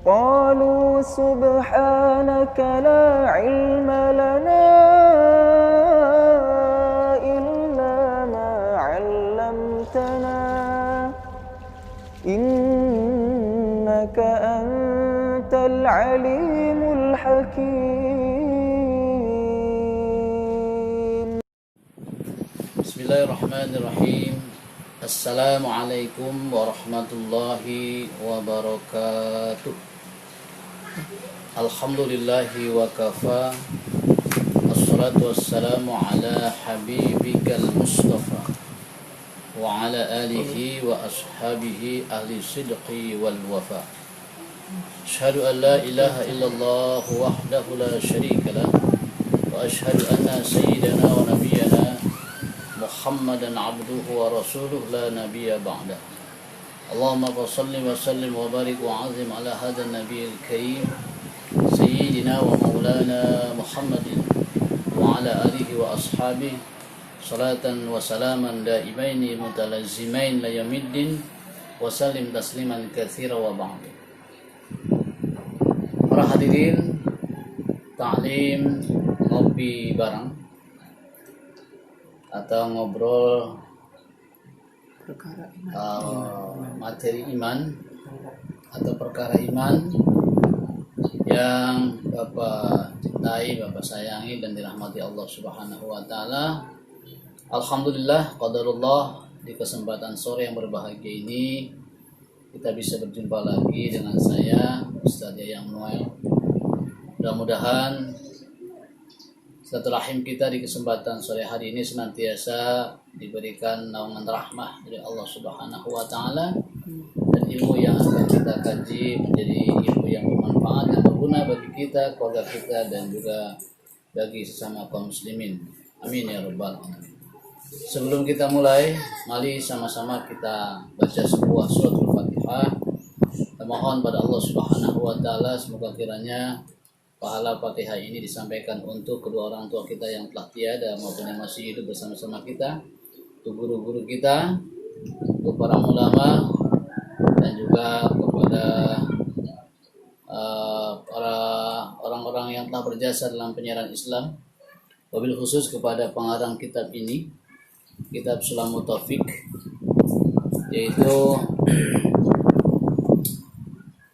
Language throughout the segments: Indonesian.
قالوا سبحانك لا علم لنا إلا ما علمتنا إنك أنت العليم الحكيم. Bismillahirrahmanirrahim. Assalamualaikum warahmatullahi wabarakatuh. Alhamdulillahi wa kafa. Assalatu wassalamu ala habibikal mustafa wa ala alihi wa ashabihi ahli sidqi wal wafa. Asyhadu an la ilaha illallah wahdahu la syarika lah wa asyhadu anna sayyidana wa nabiyyana Muhammadan abduhu wa rasuluh la nabiyya ba'dah. Allahumma salli wa sallim wa barik wa azim ala hadha nabiyil karim sayyidina wa maulana Muhammadin wa ala alihi wa ashabihi salatan wa salaman daimaini mutalazzimain la yamiddin wa sallim tasliman katsira wa ba'd. Para hadirin ta'lim ngopi bareng atau ngobrol materi iman atau perkara iman yang Bapak cintai, Bapak sayangi dan dirahmati Allah Subhanahu wa taala. Alhamdulillah qadarullah, di kesempatan sore yang berbahagia ini kita bisa berjumpa lagi dengan saya Ustaz Yayang Noel. Mudah-mudahan silaturahim kita di kesempatan sore hari ini senantiasa diberikan naungan rahmah dari Allah Subhanahu wa taala, dan ilmu yang akan kita kaji menjadi ilmu yang bermanfaat dan berguna bagi kita, keluarga kita, dan juga bagi sesama kaum muslimin. Amin ya rabbal alamin. Sebelum kita mulai, mari sama-sama kita baca sebuah suratul Fatihah. Kita mohon pada Allah Subhanahu wa taala semoga kiranya pahala Fatihah ini disampaikan untuk kedua orang tua kita yang telah tiada maupun yang masih hidup bersama-sama kita, untuk guru-guru kita, untuk para ulama, dan juga kepada para orang-orang yang telah berjasa dalam penyiaran Islam, wabil khusus kepada pengarang kitab ini, kitab Sulamut Taufik, yaitu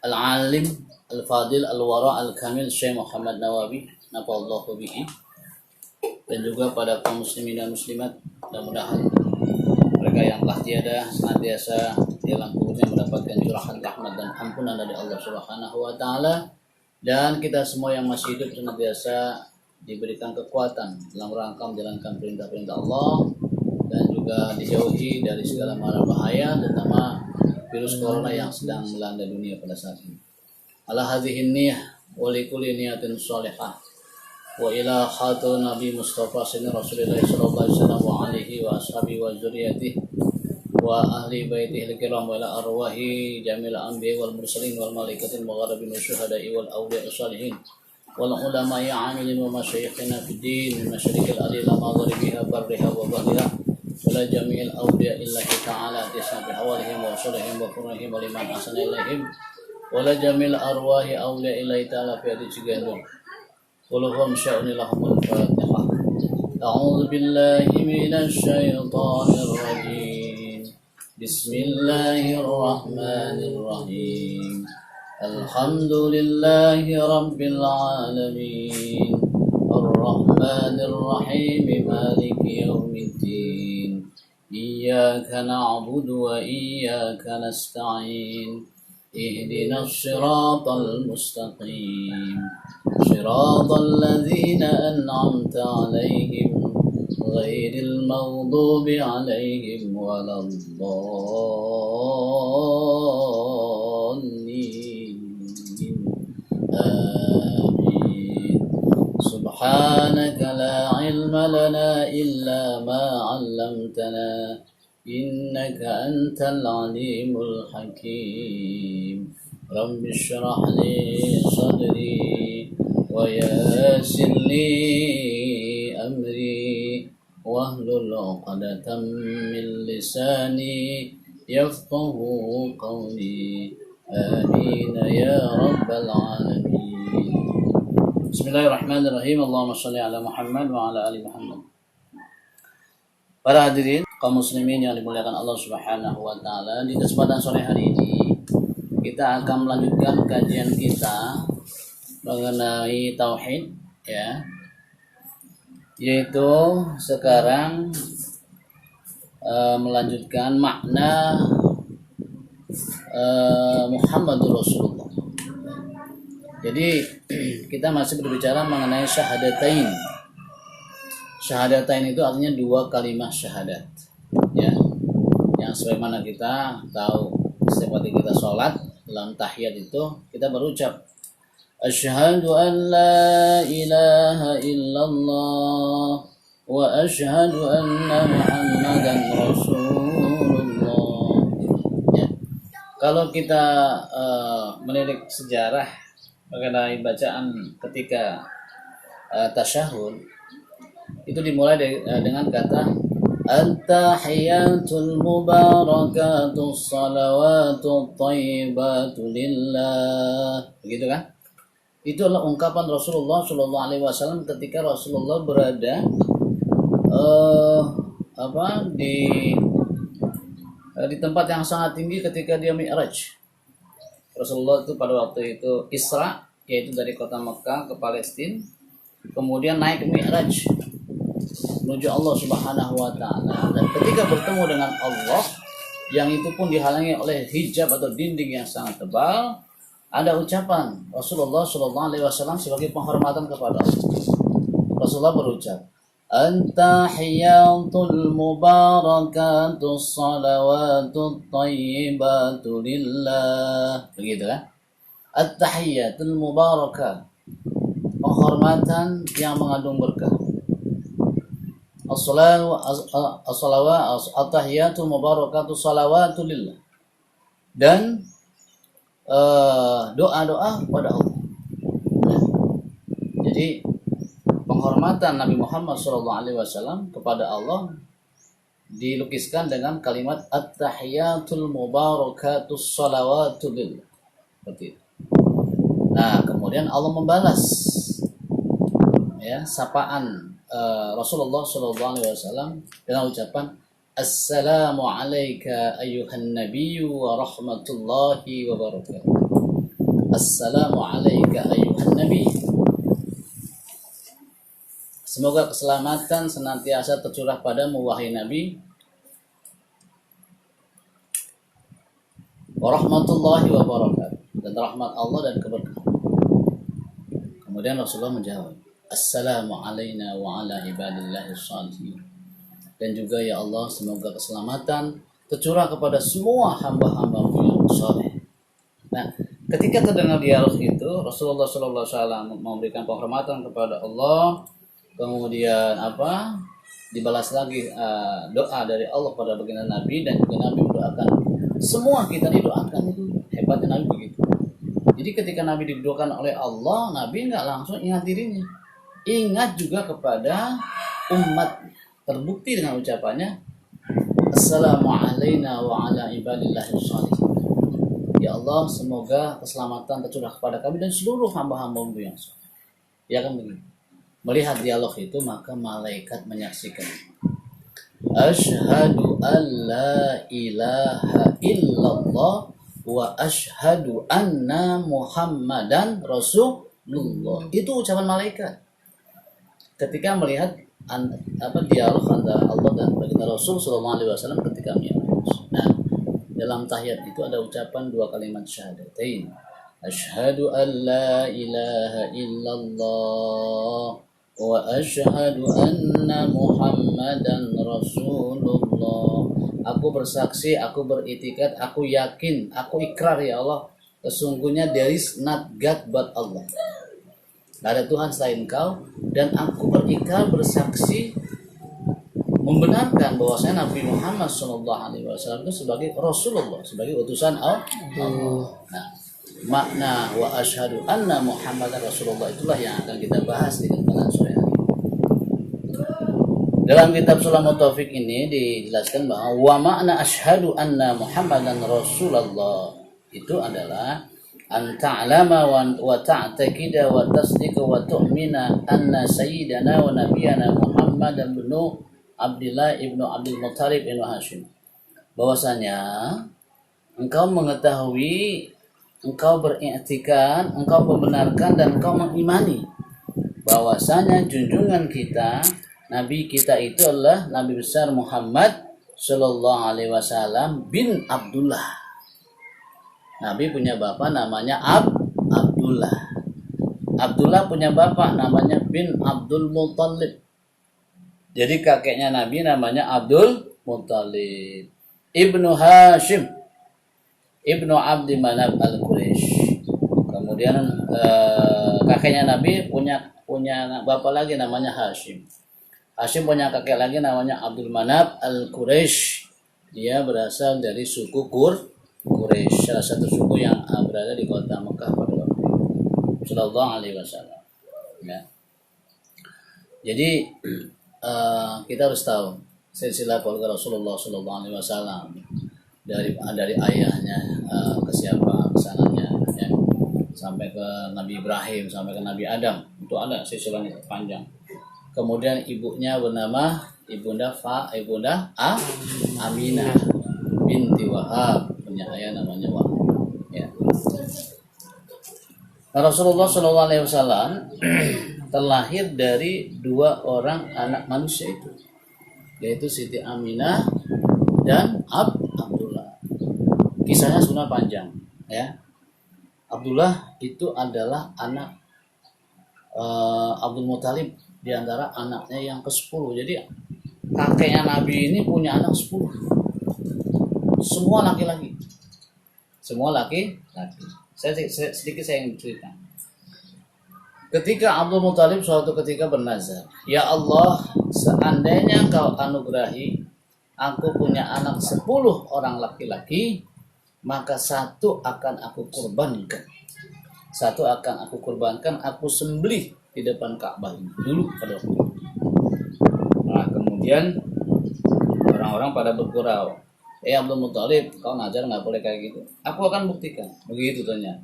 Al-Alim Al-Fadil Al-Wara Al-Kamil Syekh Muhammad Nawawi nafa'allahu bihi, dan juga pada kaum muslimin dan muslimat, mudah-mudahan mereka yang telah tiada senantiasa dalam kuburnya mendapatkan curahan rahmat dan ampunan dari Allah Subhanahu wa taala, dan kita semua yang masih hidup senantiasa diberikan kekuatan dalam rangka menjalankan perintah-perintah Allah, dan juga dijauhi dari segala mara bahaya, terutama virus corona yang sedang melanda dunia pada saat ini. Ala hadhihi niyyah wa li kulli niyatin shalihah wa ila khatul nabi Mustafa sayyidina Rasulullah sallallahu alaihi wasallam wa alihi wa ashabihi wa dzurriyyatihi wa ahli baitihi al-kiram wa ila arwahi jamil anbiya wal mursalin wal malaikatil mugharrabin wa syuhada'i wal awliya salihin wal ulama'i amilin wa masyayikhina fid din min masyariqil ardi ila maghribiha barriha wa bahriha wa la jami'il awliya illahi ta'ala tisna bi hawalihim wa usulihim wa qurrihim wa liman ahsana ilaihim wala jamil arwahi awliya ilahi ta'ala fi hadis gandum quluhum sya'unilahumul fatihah. A'udzu billahi minasy syaithanir rajim. Bismillahirrahmanirrahim. Alhamdulillahi rabbil alamin. Ar-rahmanir rahim maliki yaumiddin. Iyyaka na'budu wa iyyaka nasta'in. اهدنا الصراط المستقيم صراط الذين أنعمت عليهم غير المغضوب عليهم ولا الضالين آمين. سبحانك لا علم لنا إلا ما علمتنا إنك أنت العليم الحكيم. رب اشرح لي صدري ويسر لي أمري واحلل عقدة من لساني يفقه قولي آمين يا رب العالمين. بسم الله الرحمن الرحيم. اللهم صل على محمد wa ala ali Muhammad. Para hadirin kaum muslimin yang dimuliakan Allah Subhanahu wa taala, di kesempatan sore hari ini kita akan melanjutkan kajian kita mengenai tauhid, ya. Yaitu sekarang melanjutkan makna Muhammadur Rasulullah. Jadi kita masih berbicara mengenai syahadatain. Syahadatain itu artinya dua kalimat syahadat, ya. Yang sebagaimana kita tahu setiap kali kita sholat dalam tahiyat itu kita berucap asyhadu an la ilaha illallah wa asyhadu anna Muhammadan Rasulullah. Ya. Kalau kita melirik sejarah mengenai bacaan ketika tasyahud, itu dimulai dengan kata at-tahiyatul mubarakatus salawatut thayyibatu lillah, begitu kan? Itu adalah ungkapan Rasulullah Shallallahu Alaihi Wasallam ketika Rasulullah berada di tempat yang sangat tinggi ketika dia Mi'raj. Rasulullah itu pada waktu itu Isra, yaitu dari kota Mekah ke Palestina, kemudian naik ke Mi'raj menuju Allah Subhanahu wa taala, dan ketika bertemu dengan Allah yang itu pun dihalangi oleh hijab atau dinding yang sangat tebal, ada ucapan Rasulullah Shallallahu Alaihi Wasallam sebagai penghormatan kepada Allah. Rasulullah berucap, "At-tahiyatul mubarakatus salawatut thayyibatu lillah." Begitu kan? At-tahiyatul mubarakah, penghormatan yang mengandung berkah. At-tahiyatul mubarakatus salawatu lillah. Dan doa-doa kepada Allah. Jadi penghormatan Nabi Muhammad SAW kepada Allah dilukiskan dengan kalimat at-tahiyatul mubarakatus salawatu lillah. Seperti itu. Nah, kemudian Allah membalas, ya, sapaan Rasulullah SAW dengan ucapan Assalamu alayka ayyuhan nabiyyu wa rahmatullahi wa barakatuh. Assalamu alayka ayyuhan nabi. Semoga keselamatan senantiasa tercurah padamu wahai Nabi, wa rahmatullahi wa barakatuh, dan rahmat Allah dan keberkahan. Kemudian Rasulullah menjawab, Assalamu alayna wa ala ibadillahi shalihin. Dan juga ya Allah, semoga keselamatan tercurah kepada semua hamba-hambamu yang saleh. Nah, ketika terdengar dialog itu, Rasulullah SAW memberikan penghormatan kepada Allah. Kemudian dibalas lagi doa dari Allah pada baginda Nabi, dan juga Nabi mendoakan semua kita didoakan. Itu hebatnya Nabi begitu. Jadi ketika Nabi didoakan oleh Allah, Nabi nggak langsung ingat dirinya, ingat juga kepada umat. Terbukti dengan ucapannya Assalamu alayna wa ala ibadillahi shalihin. Ya Allah, semoga keselamatan tercurah kepada kami dan seluruh hamba-hambamu yang saleh. Ya kan begitu. Melihat dialog itu, maka malaikat menyaksikan. Asyhadu an la ilaha illallah wa asyhadu anna Muhammadan Rasulullah. Itu ucapan malaikat ketika melihat dialog antara Allah dan baginda Rasul Sallallahu Alaihi Wasallam ketika Mi'raj. Nah, dalam tahiyat itu ada ucapan dua kalimat syahadatain. Asyhadu an la ilaha illallah wa asyhadu anna Muhammadan Rasulullah. Aku bersaksi, aku beriktikad, aku yakin, aku ikrar ya Allah, sesungguhnya there is not God but Allah. Tidak ada Tuhan selain Engkau, dan aku berikrar, bersaksi, membenarkan bahwasanya Nabi Muhammad SAW itu sebagai Rasulullah, sebagai utusan Allah. Nah, makna wa asyhadu anna Muhammadan Rasulullah itulah yang akan kita bahas di kesempatan sore hari. Dalam kitab Sulamut Taufik ini dijelaskan bahwa wa makna asyhadu anna Muhammadan Rasulullah itu adalah an ta'lama wa ta'taqida wa tasdiqa wa tu'mina anna sayyidana wa nabiyana Muhammad bin Abdullah ibnu Abdul Muttalib bin Hashim. Bahwasanya engkau mengetahui, engkau beriktikad, engkau membenarkan dan engkau mengimani bahwasanya junjungan kita, nabi kita itu adalah Nabi besar Muhammad sallallahu alaihi wasallam bin Abdullah. Nabi punya bapak namanya Abdullah. Abdullah punya bapak namanya bin Abdul Muttalib. Jadi kakeknya Nabi namanya Abdul Muttalib. Ibnu Hashim, Ibnu Abdi Manaf al-Quraisy. Kemudian kakeknya Nabi punya bapak lagi namanya Hashim. Hashim punya kakek lagi namanya Abdul Manaf al-Quraisy. Dia berasal dari suku Quraisy, salah satu suku yang berada di kota Mekah pada waktu itu. Sallallahu alaihi wasallam. Ya. Jadi kita harus tahu silsilah keluarga Rasulullah sallallahu alaihi wasallam dari ayahnya ke siapa kesananya, ya, sampai ke Nabi Ibrahim, sampai ke Nabi Adam. Itu ada silsilahnya panjang. Kemudian ibunya bernama Ibunda Aminah binti Wahab, punya ayah namanya Wahab. Ya. Nah, Rasulullah SAW terlahir dari dua orang anak manusia itu, yaitu Siti Aminah dan Abdullah. Kisahnya sebenarnya panjang, ya. Abdullah itu adalah anak Abdul Muttalib, di antara anaknya yang ke-10. Jadi kakeknya Nabi ini punya anak 10. Semua laki-laki. Semua laki-laki. Sedikit saya ingin cerita. Ketika Abdul Muttalib suatu ketika bernazar, "Ya Allah, seandainya Kau anugerahi aku punya anak 10 orang laki-laki, maka satu akan aku kurbankan. Satu akan aku kurbankan, aku sembelih di depan Ka'bah ini." Dulu pada waktu itu. Nah, kemudian orang-orang pada bergurau, Abdul Muttalib, kau nazar nggak boleh kayak gitu. Aku akan buktikan. Begitu ternyata.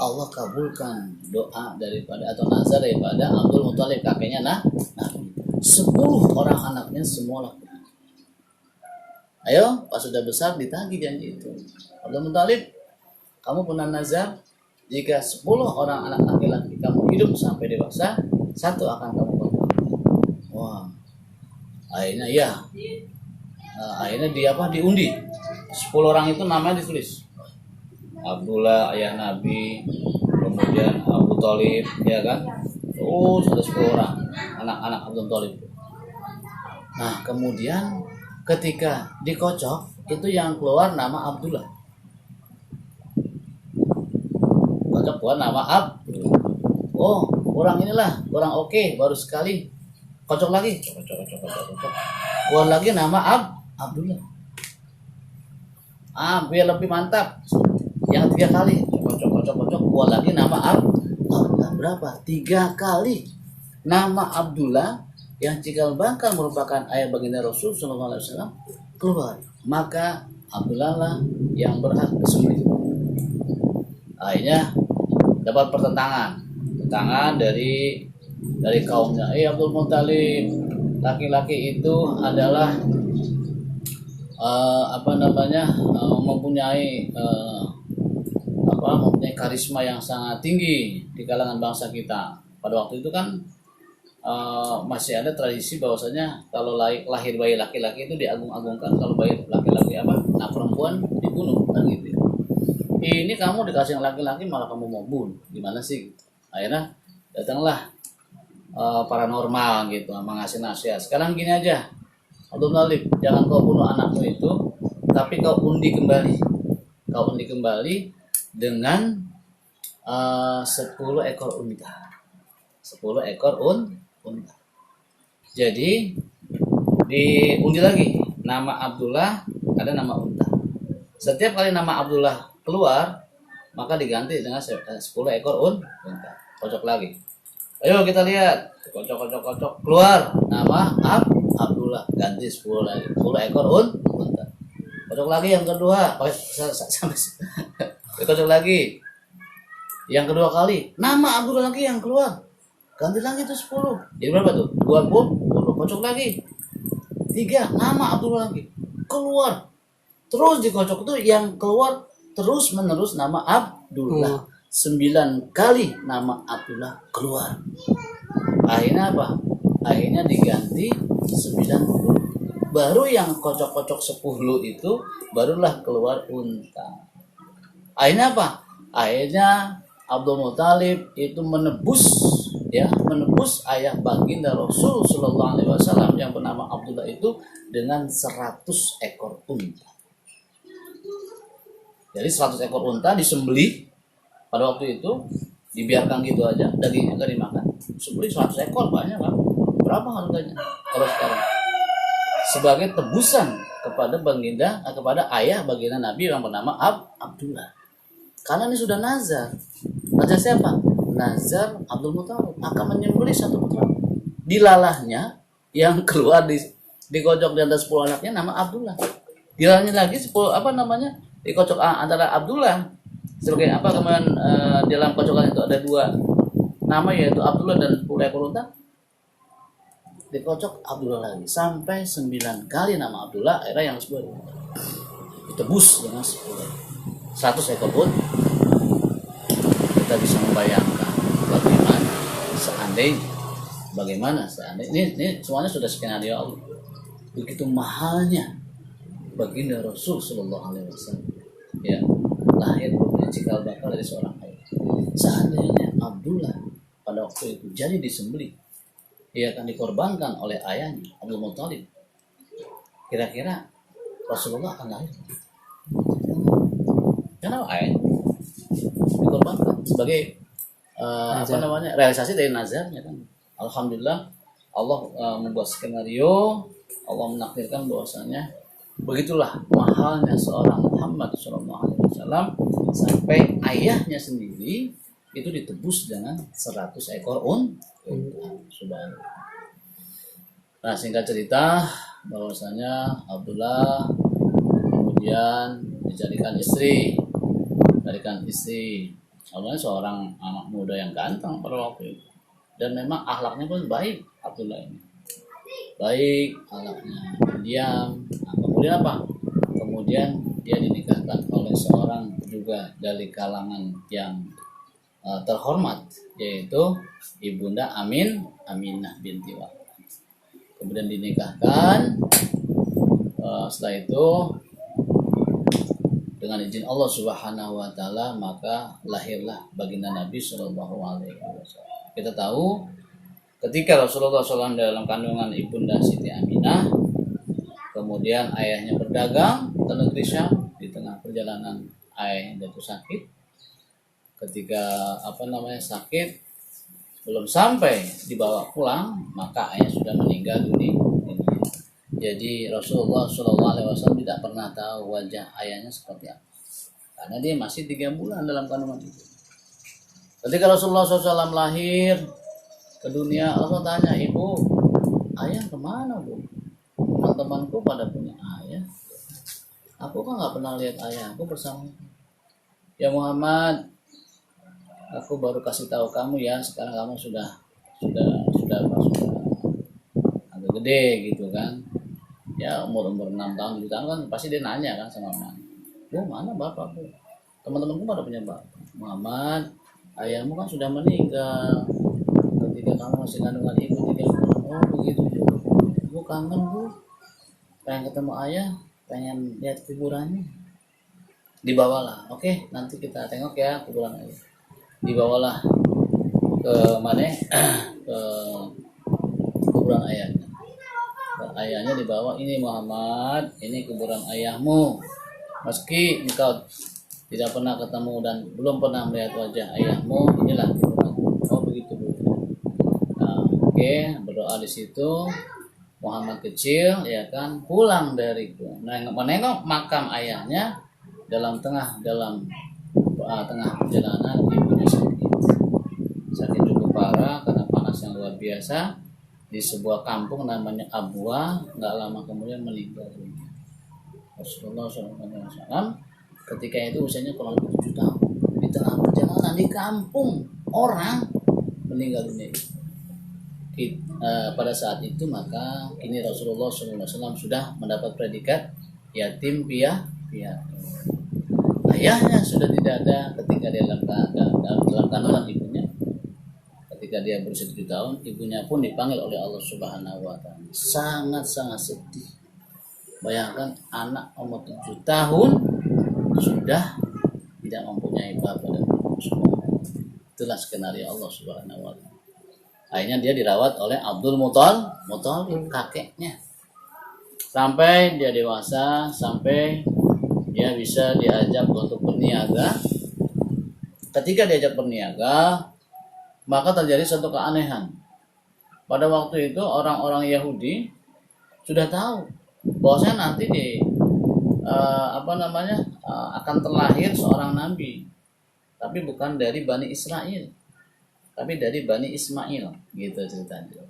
Allah kabulkan doa daripada atau nazar daripada Abdul Muttalib, kakeknya Nabi. 10 orang anaknya semua laki-laki. Ayo, pas sudah besar ditagih janji itu. Abdul Muttalib, kamu pernah nazar jika 10 orang anak laki-laki kamu hidup sampai dewasa, satu akan kamu korbankan. Wah, akhirnya ya. Akhirnya diundi. 10 orang itu namanya ditulis. Abdullah ayah Nabi, kemudian Abu Thalib, ya kan? Ada 10 orang anak-anak Abdul Thalib. Nah, kemudian ketika dikocok itu yang keluar nama Abdullah. Kocok keluar nama Abdullah. Oh, orang inilah, orang oke, baru sekali. Kocok lagi, kocok. Keluar lagi nama Abdullah. Biar lebih mantap. Yang 3 kali, kocok. Keluar lagi nama Abdullah. Berapa? 3 kali. Nama Abdullah yang cikal bakal merupakan ayah baginda Rasul sallallahu alaihi wasallam keluar. Maka Abdullah lah yang berhak disembelih. Akhirnya dapat pertentangan dari kaumnya. Abdul Muttalib, laki-laki itu adalah mempunyai karisma yang sangat tinggi di kalangan bangsa kita. Pada waktu itu kan masih ada tradisi bahwasanya kalau lahir bayi laki-laki itu diagung-agungkan, kalau bayi laki-laki anak perempuan dibunuh kan gitu. Ini kamu dikasih yang laki-laki malah kamu mau bunuh, gimana sih? Akhirnya datanglah paranormal gitu, mengasih nasihat. Sekarang gini aja, Abdul Muttalib, jangan kau bunuh anakmu itu, tapi kau undi kembali. Kau undi kembali dengan 10 ekor unta. 10 ekor unta. Jadi diundi lagi, nama Abdullah ada nama unta. Setiap kali nama Abdullah keluar, maka diganti dengan 10 ekor unta. Kocok lagi. Ayo kita lihat, kocok. Keluar nama Abdullah, ganti 10 lagi, 10 ekor unta. Kocok lagi yang kedua, sampai dikocok lagi. Yang kedua kali, nama Abdullah lagi yang keluar. Ganti lagi tuh 10. Jadi berapa tuh? 20, kocok lagi. 3, nama Abdullah lagi. Keluar. Terus dikocok tuh yang keluar terus menerus nama Abdullah. 9 kali nama Abdullah keluar. Akhirnya apa? Akhirnya diganti 90. Baru yang kocok-kocok 10 itu barulah keluar unta. Akhirnya apa? Akhirnya Abdul Muthalib itu menebus ayah baginda Rasul Shallallahu Alaihi Wasallam yang bernama Abdullah itu dengan 100 ekor unta. Jadi 100 ekor unta disembelih pada waktu itu, dibiarkan gitu aja, dagingnya nggak dimakan. Sembelih 100 ekor banyak kan? Berapa harganya? Kalau sekarang sebagai tebusan kepada ayah baginda Nabi yang bernama Abdullah. Karena ini sudah nazar. Nazar siapa? Nazar Abdul Muthalib akan menyembelih satu putra. Dilalahnya yang keluar dikocok di antara 10 anaknya nama Abdullah. Dilalahnya lagi 10 dikocok antara Abdullah sebagai kemudian dalam kocokan itu ada 2 nama yaitu Abdullah dan 10 ekor unta. Dikocok Abdullah lagi sampai 9 kali nama Abdullah, akhirnya yang 10 ditebus dengan 100 ekor pun. Kita bisa membayangkan bagaimana seandainya ini semuanya sudah skenario Allah. Begitu mahalnya baginda Rasul Shallallahu Alaihi Wasallam, ya, lahir punya cikal bakal dari seorang ayah. Seandainya Abdullah pada waktu itu jadi disembelih, ia akan dikorbankan oleh ayahnya Abdul Muthalib. Kira-kira Rasulullah akan lahir? Kenapa ayahnya dikorbankan sebagai realisasi dari nazarnya kan? Alhamdulillah Allah membuat skenario, Allah menakdirkan bahwasanya begitulah mahalnya seorang Muhammad SAW sampai ayahnya sendiri itu ditebus dengan 100 ekor unta. Nah, singkat cerita bahwasanya Abdullah kemudian dijadikan istri. Awalnya seorang anak muda yang ganteng pada waktu itu, dan memang akhlaknya pun baik. Abdullah ini baik akhlaknya, diam. Nah, kemudian apa? Kemudian dia dinikahkan oleh seorang juga dari kalangan yang terhormat, yaitu ibunda Aminah binti Wahab. Kemudian dinikahkan. Setelah itu dengan izin Allah Subhanahu wa taala maka lahirlah baginda Nabi Shallallahu Alaihi Wasallam. Kita tahu ketika Rasulullah SAW dalam kandungan ibunda Siti Aminah, kemudian ayahnya berdagang ke negeri Syam. Di tengah perjalanan ayahnya jatuh sakit. Ketika sakit belum sampai dibawa pulang, maka ayah sudah meninggal dunia. Jadi Rasulullah SAW tidak pernah tahu wajah ayahnya seperti apa, karena dia masih 3 bulan dalam kandungan itu. Ketika Rasulullah SAW lahir ke dunia, Allah tanya, ibu, ayah kemana bu? Teman-temanku pada punya ayah, aku kan nggak pernah lihat ayahku bersama. Ya Muhammad, aku baru kasih tahu kamu ya, sekarang kamu sudah agak gede gitu kan. Ya umur 6 tahun 7 tahun kan pasti dia nanya kan sama mama, bu mana bapak bu? Teman-temanku pada punya bapak. Muhammad, ayahmu kan sudah meninggal ketika kamu masih kandungan ibu 3 bulan. Oh begitu juga. Bu kangen bu, pengen ketemu ayah, pengen lihat kuburannya. Dibawalah, oke nanti kita tengok ya kuburan ayah. Dibawalah ke mana? Ke kuburan ayahnya. Ayahnya dibawa, ini Muhammad, ini kuburan ayahmu. Meski engkau tidak pernah ketemu dan belum pernah melihat wajah ayahmu, inilah kuburan. Oh begitu bu. Nah, oke, berdoa di situ. Muhammad kecil, ya kan, pulang dari menengok makam ayahnya dalam tengah perjalanan ibunya sakit cukup parah karena panas yang luar biasa. Di sebuah kampung namanya Abwa, nggak lama kemudian meninggal dunia. Rasulullah SAW ketika itu usianya kurang lebih 7 tahun. Di tengah perjalanan di kampung orang meninggal dunia. Pada saat itu maka kini Rasulullah SAW sudah mendapat predikat yatim piatu. Ayahnya sudah tidak ada ketika dia dalam kandungan ibunya. Ketika dia berusia 7 tahun, ibunya pun dipanggil oleh Allah Subhanahu wa taala. Sangat-sangat sedih. Bayangkan anak umur 7 tahun sudah tidak mempunyai bapak dan ibu. Itulah skenario Allah Subhanahu wa taala. Akhirnya dia dirawat oleh Abdul Muthalib, kakeknya. Sampai dia dewasa, sampai dia bisa diajak untuk berniaga. Ketika diajak berniaga, maka terjadi suatu keanehan. Pada waktu itu orang-orang Yahudi sudah tahu bahwasanya nanti akan terlahir seorang nabi, tapi bukan dari Bani Israel, tapi dari Bani Ismail, gitu ceritanya.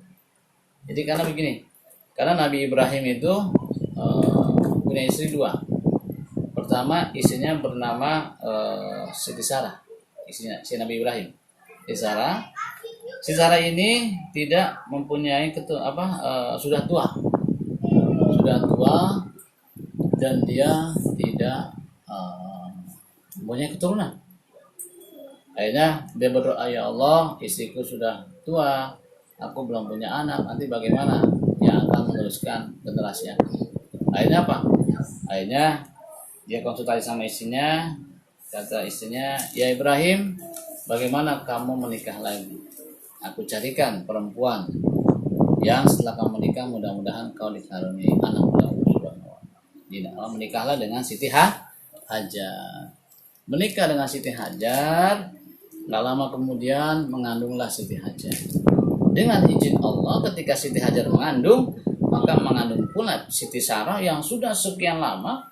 Jadi karena begini, karena Nabi Ibrahim itu punya istri 2. Pertama istrinya bernama Siti Sarah, istrinya si Nabi Ibrahim. Si Sarah ini tidak mempunyai sudah tua dan dia tidak mempunyai keturunan. Akhirnya dia berdoa, ya Allah, istriku sudah tua, aku belum punya anak, nanti bagaimana yang akan meneruskan generasi aku? Akhirnya apa? Akhirnya dia konsultasi sama istrinya, kata istrinya, ya Ibrahim, bagaimana kamu menikah lagi? Aku carikan perempuan yang setelah kamu menikah mudah-mudahan kau dikaruniai anak muda. Menikahlah dengan Siti Hajar. Menikah dengan Siti Hajar, nggak lama kemudian mengandunglah Siti Hajar. Dengan izin Allah, ketika Siti Hajar mengandung, maka mengandung pula Siti Sarah yang sudah sekian lama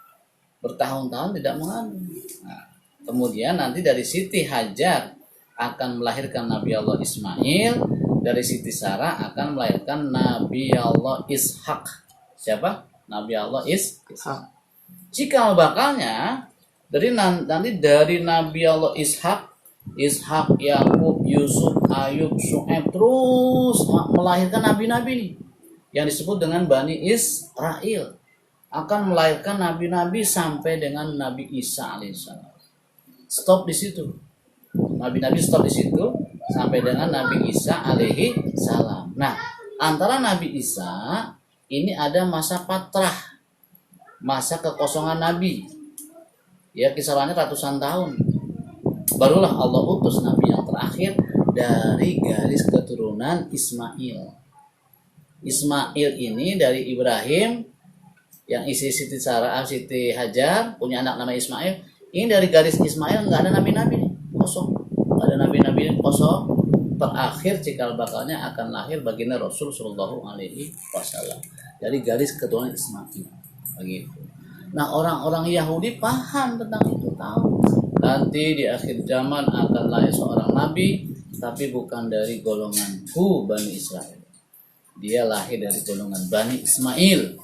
bertahun-tahun tidak mengandung. Nah, kemudian nanti dari Siti Hajar akan melahirkan Nabi Allah Ismail, dari Siti Sarah akan melahirkan Nabi Allah Ishak. Siapa? Nabi Allah Ishak. Cikal bakalnya nanti dari Nabi Allah Ishak, Yakub, Yusuf, Ayub, Syuaib, terus melahirkan nabi-nabi yang disebut dengan Bani Israel, akan melahirkan nabi-nabi sampai dengan Nabi Isa alaihissalam. Stop di situ. Nabi-nabi stop di situ sampai dengan Nabi Isa alaihi salam. Nah, antara Nabi Isa ini ada masa patrah, masa kekosongan Nabi. Ya, kisarannya ratusan tahun. Barulah Allah utus Nabi yang terakhir dari garis keturunan Ismail. Ismail ini dari Ibrahim yang isi Siti Hajar punya anak nama Ismail. Ini dari garis Ismail nggak ada nabi-nabi, kosong. Nggak ada nabi-nabi, kosong. Terakhir cikal bakalnya akan lahir baginda Rasul Shallallahu Alaihi Wasallam dari garis keturunan Ismail. Begitu. Nah, orang-orang Yahudi paham tentang itu, tahu nanti di akhir zaman akan lahir seorang nabi, tapi bukan dari golonganku Bani Israel. Dia lahir dari golongan Bani Ismail.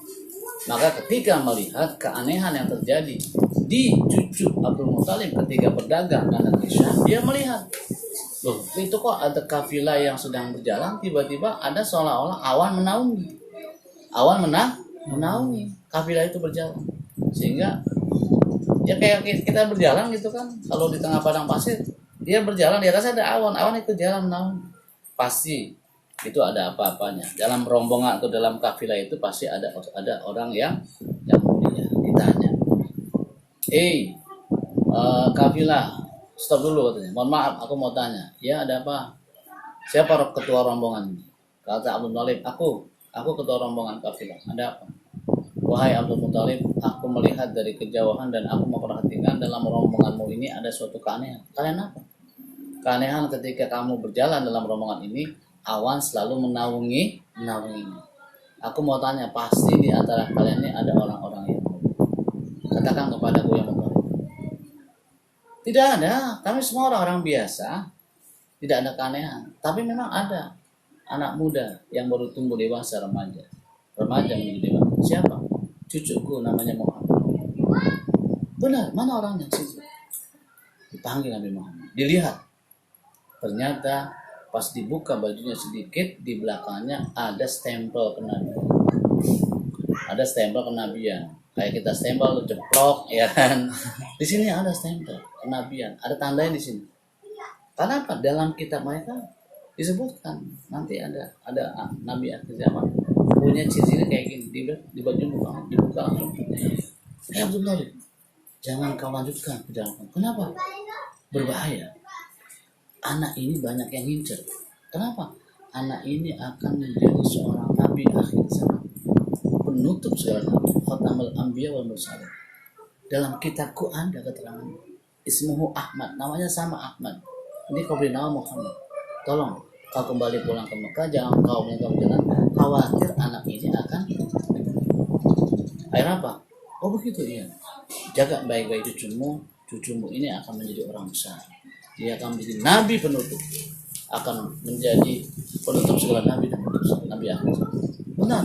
Maka ketika melihat keanehan yang terjadi di cucu Abdul Muthalib ketika berdagang ke negeri Syam, dia melihat, loh, itu kok ada kafilah yang sedang berjalan, tiba-tiba ada seolah-olah awan menaungi kafilah itu berjalan. Sehingga ya kayak kita berjalan gitu kan, kalau di tengah padang pasir dia berjalan, di atas ada awan itu jalan menaungi. Pasti itu ada apa-apanya. Dalam rombongan atau dalam kafilah itu pasti ada orang yang mulia. Ditanya, kafilah, stop dulu katanya. Mohon maaf, aku mau tanya. Ya, ada apa? Siapa ketua rombongan ini? Kata Abdul Muthalib, aku ketua rombongan kafilah. Ada apa? Wahai Abdul Muthalib, aku melihat dari kejauhan dan aku memperhatikan dalam rombonganmu ini ada suatu keanehan. Kalian apa? Keanehan ketika kamu berjalan dalam rombongan ini, awan selalu menaungi. Aku mau tanya, pasti di antara kalian ini ada orang-orang yang mulia. Katakan kepadaku yang mulia. Tidak ada, kami semua orang-orang biasa. Tidak ada keanehan. Tapi memang ada anak muda yang baru tumbuh dewasa, remaja menjadi dewasa. Siapa? Cucuku namanya Muhammad. Benar, mana orangnya? Dipanggil Nabi Muhammad. Dilihat. Ternyata pas dibuka bajunya sedikit, di belakangnya ada stempel kenabian. Ada stempel kenabian. Kayak kita stempel jeplok, ya kan? Di sini ada stempel kenabian. Ada tandanya di sini. Karena apa? Dalam kitab mereka disebutkan nanti ada nabi akhir zaman punya ciri kayak gini, di baju dibuka langsung. Abdul Muthalib, jangan kau lanjutkan perjalanan. Kenapa? Berbahaya. Anak ini banyak yang ngincer. Kenapa? Anak ini akan menjadi seorang nabi akhir zaman, penutup segala nabi, khatamul anbiya wal mursalin. Dalam kitabku ada keterangan ismuhu Ahmad, namanya sama Ahmad. Ini kau beri nama Muhammad. Tolong kau kembali pulang ke Mekah, jangan kau melanjutkan perjalanan. Khawatir anak ini akan akhirnya apa? Oh begitu, iya. Jaga baik-baik cucumu ini akan menjadi orang besar. Dia akan menjadi nabi penutup, akan menjadi penutup segala nabi dan penutup segala nabi akhir. Benar.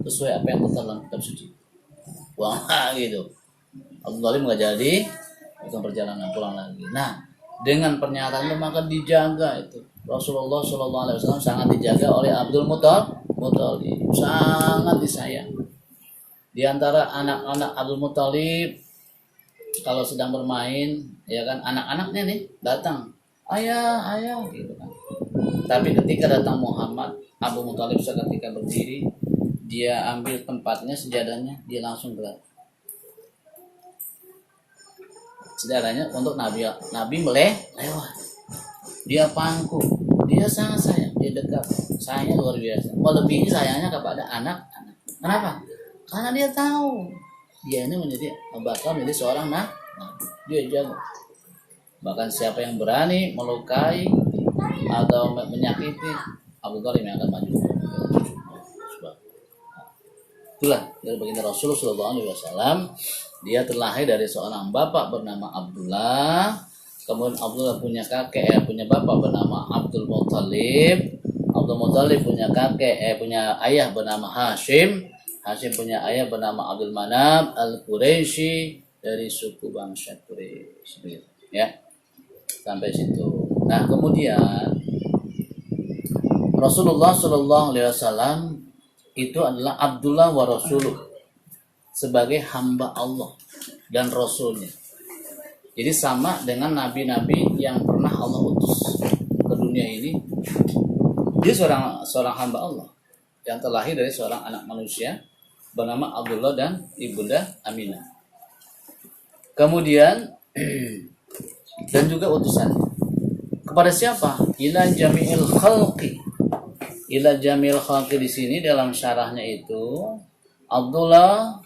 Sesuai apa yang tertera dalam kitab suci. Wah gitu. Abdul Muthalib nggak jadi, akan perjalanan pulang lagi. Nah, dengan pernyataan itu maka dijaga itu. Rasulullah SAW sangat dijaga oleh Abdul Muthalib, sangat disayang. Di antara anak-anak Abdul Muthalib, kalau sedang bermain, ya kan, anak-anaknya nih datang, ayah, gitu kan. Tapi ketika datang Muhammad, Abu Muthalib seketika berdiri, dia ambil tempatnya, sejadahnya, dia langsung gerak. Sejadahnya untuk Nabi lewat. Dia pangku, dia sangat sayang, dia dekat, sayangnya luar biasa. Melebihi sayangnya kepada anak-anak. Kenapa? Karena dia tahu dia ini bakal menjadi seorang nabi. Dia jago. Bahkan siapa yang berani melukai atau menyakiti Abu Thalib yang akan maju. Itulah dari baginda Rasulullah SAW. Dia terlahir dari seorang bapak bernama Abdullah. Kemudian Abdullah punya punya bapak bernama Abdul Muthalib. Abdul Muthalib punya punya ayah bernama Hashim. Hashim punya ayah bernama Abdul Manab Al-Quraisy dari suku bangsa Quraisy. Ya. Sampai situ. Nah, kemudian Rasulullah SAW itu adalah Abdullah wa Rasuluh, sebagai hamba Allah dan Rasulnya. Jadi sama dengan nabi-nabi yang pernah Allah utus ke dunia ini. Dia seorang hamba Allah yang terlahir dari seorang anak manusia bernama Abdullah dan ibunda Aminah. Kemudian dan juga utusan kepada siapa? Ila jami'il khalqi. Ila jami'il khalqi di sini dalam syarahnya itu Abdullah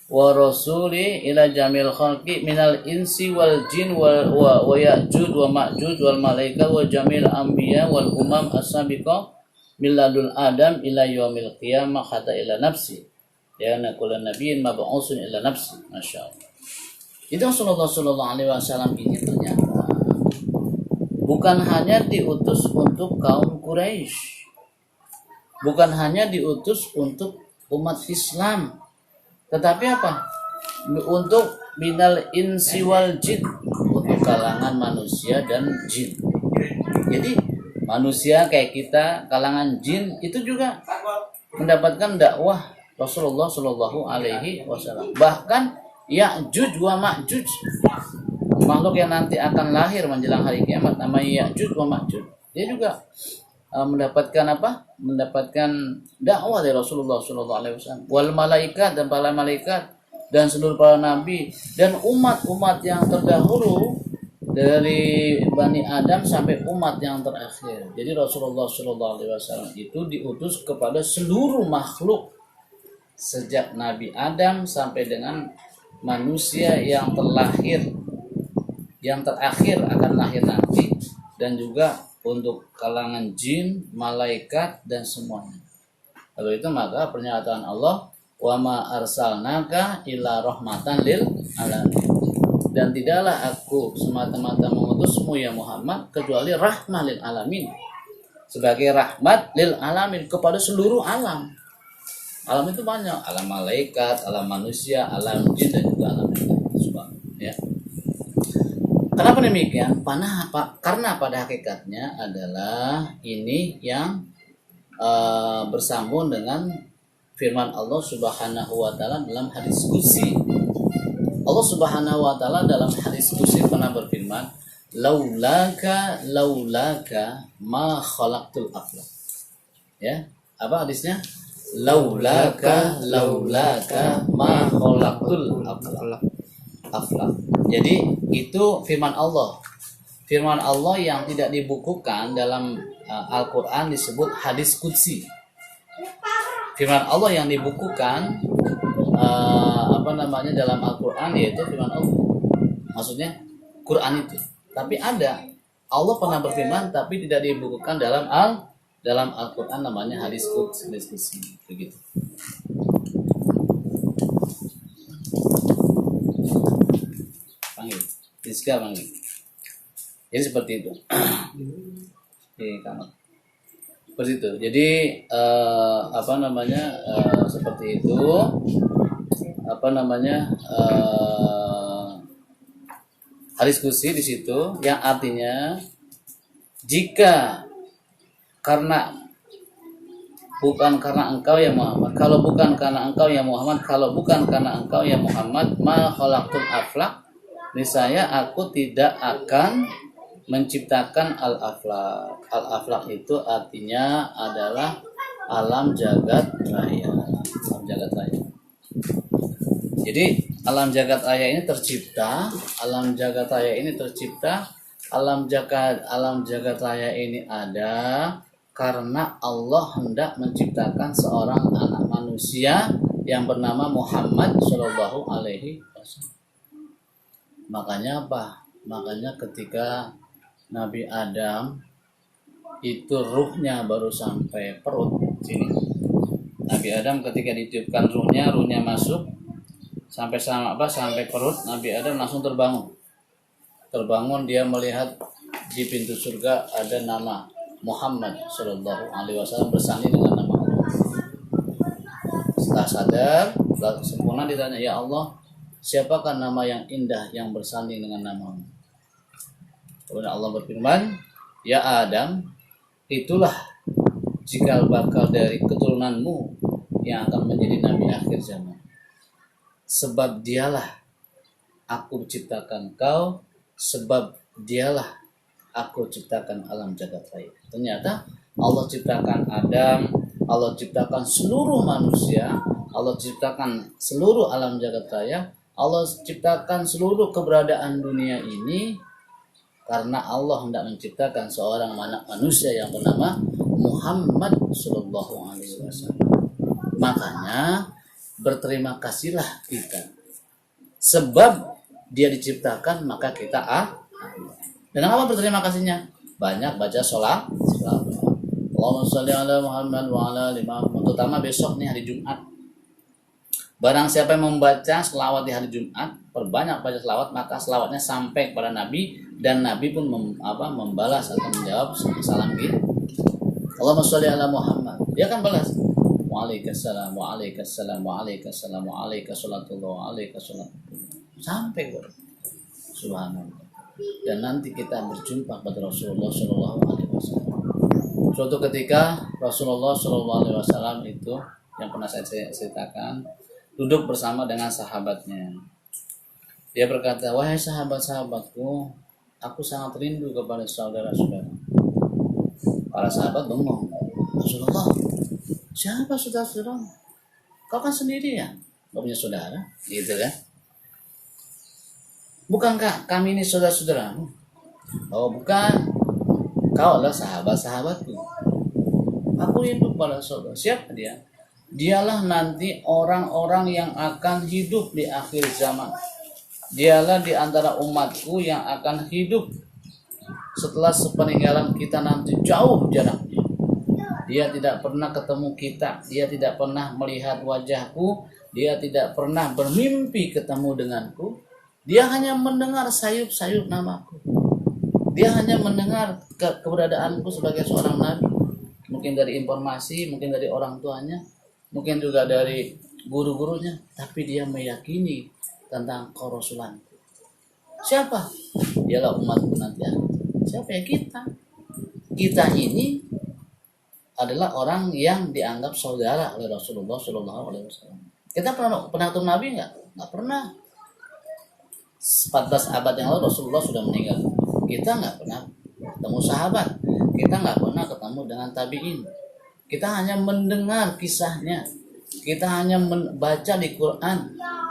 wa rasuli ila jamil khalqi minal insi wal jin wa ya'jud wa ma'jud wal malaika wa jamil anbiya wal umam as-sabiqah miladul adam ila yaumil qiyamah hatta ila nafsi ya kullu nabiyyin mab'utsun ila nafsi. Masyaallah. Itu Rasulullah sallallahu alaihi wasallam ini ternyata bukan hanya diutus untuk kaum Quraisy, bukan hanya diutus untuk umat Islam, tetapi apa? Untuk minal insi wal jin, untuk kalangan manusia dan jin. Jadi manusia kayak kita, kalangan jin itu juga mendapatkan dakwah Rasulullah Shallallahu Alaihi Wasallam. Bahkan Ya'juj wa Ma'juj, makhluk yang nanti akan lahir menjelang hari kiamat, namanya Ya'juj wa Ma'juj, dia juga mendapatkan apa? Mendapatkan dakwah dari Rasulullah SAW. Wal malaikat dan para malaikat dan seluruh para nabi dan umat-umat yang terdahulu dari Bani Adam sampai umat yang terakhir. Jadi Rasulullah SAW itu diutus kepada seluruh makhluk sejak Nabi Adam sampai dengan manusia yang terlahir, yang terakhir akan lahir nanti, dan juga untuk kalangan jin, malaikat dan semuanya. Lalu itu maka pernyataan Allah, wa ma arsalnaka illa rahmatan lil alamin. Dan tidaklah aku semata-mata mengutusmu ya Muhammad kecuali rahmah lil alamin. Sebagai rahmat lil alamin kepada seluruh alam. Alam itu banyak, alam malaikat, alam manusia, alam jin dan juga alam jin. Ya. Kenapa demikian? Karena pada hakikatnya adalah ini yang bersambung dengan firman Allah Subhanahu wa taala dalam hadis qudsi. Allah Subhanahu wa taala dalam hadis qudsi pernah berfirman, laulaka ma khalaqtul aflaq. Ya, apa hadisnya? Laulaka ma khalaqtul aflaq. Jadi itu firman Allah. Firman Allah yang tidak dibukukan dalam Al-Qur'an disebut hadis qudsi. Firman Allah yang dibukukan dalam Al-Qur'an yaitu firman Allah. Maksudnya Quran itu. Tapi ada Allah pernah berfirman tapi tidak dibukukan dalam Al-Qur'an, namanya hadis qudsi begitu. Panggil. Rizka panggil. Jadi seperti itu. Di kamar. Seperti itu. Jadi seperti itu. Hadis qudsi di situ yang artinya jika bukan karena engkau ya Muhammad, kalau bukan karena engkau ya Muhammad, ma khalaqtul aflaq, niscaya aku tidak akan menciptakan al-aflaq. Al-aflaq itu artinya adalah alam jagat raya. Jadi alam jagat raya ini tercipta, alam jagat raya ini ada karena Allah hendak menciptakan seorang anak manusia yang bernama Muhammad Shallallahu Alaihi Wasallam. Makanya apa? Makanya ketika Nabi Adam itu ruhnya baru sampai perut sini. Nabi Adam ketika ditiupkan ruhnya masuk sampai perut, Nabi Adam langsung terbangun. Dia melihat di pintu surga ada nama Muhammad Shallallahu Alaihi Wasallam bersanding dengan nama Allah. Setelah sadar, sempurna ditanya, ya Allah, siapakah nama yang indah yang bersanding dengan namamu? Kemudian Allah berfirman, ya Adam, itulah cikal bakal dari keturunanmu yang akan menjadi nabi akhir zaman. Sebab dialah aku ciptakan kau, sebab dialah aku ciptakan alam jagat raya. Ternyata Allah ciptakan Adam, Allah ciptakan seluruh manusia, Allah ciptakan seluruh alam jagat raya, Allah ciptakan seluruh keberadaan dunia ini karena Allah hendak menciptakan seorang anak manusia yang bernama Muhammad Sallallahu Alaihi Wasallam. Makanya berterima kasihlah kita, sebab dia diciptakan maka kita dan apa berterima kasihnya? Banyak baca sholat. Allahumma sholli ala Muhammad wa ala ali Muhammad. Terutama besok nih hari Jumat. Barang siapa yang membaca selawat di hari Jumat, perbanyak baca selawat, maka selawatnya sampai kepada Nabi dan Nabi pun membalas atau menjawab salam kita. Allahumma sholli ala Muhammad. Dia akan balas. Waalaikumsalam, waalaikumsalam, waalaikumsalam, waalaikumsalam, waalaikumsalam. Sampai kepada Subhanallah. Dan nanti kita berjumpa pada Rasulullah Shallallahu Alaihi Wasallam. Suatu ketika Rasulullah Shallallahu Alaihi Wasallam itu yang pernah saya ceritakan duduk bersama dengan sahabatnya. Dia berkata, wahai sahabat-sahabatku, aku sangat rindu kepada saudara-saudara. Para sahabat bengong. Rasulullah, siapa saudara-saudara? Kau kan sendiri ya, gak punya saudara, gitu kan? Bukankah kami ini saudara-saudaramu? Oh bukan, kau adalah sahabat-sahabatku. Aku rindu pada saudara. Siapa dia? Dialah nanti orang-orang yang akan hidup di akhir zaman. Dialah di antara umatku yang akan hidup setelah sepeninggalan kita nanti jauh jaraknya. Dia tidak pernah ketemu kita, dia tidak pernah melihat wajahku, dia tidak pernah bermimpi ketemu denganku. Dia hanya mendengar sayup-sayup namaku. Dia hanya mendengar keberadaanku sebagai seorang nabi. Mungkin dari informasi, mungkin dari orang tuanya, mungkin juga dari guru-gurunya. Tapi dia meyakini tentang kerasulanku. Siapa? Dialah umatku nanti. Siapa ya? Kita ini adalah orang yang dianggap saudara oleh Rasulullah SAW. Kita pernah ketemu Nabi nggak? Nggak pernah. 14 abad yang lalu Rasulullah sudah meninggal. Kita nggak pernah ketemu sahabat. Kita nggak pernah ketemu dengan tabi'in. Kita hanya mendengar kisahnya. Kita hanya membaca di Quran.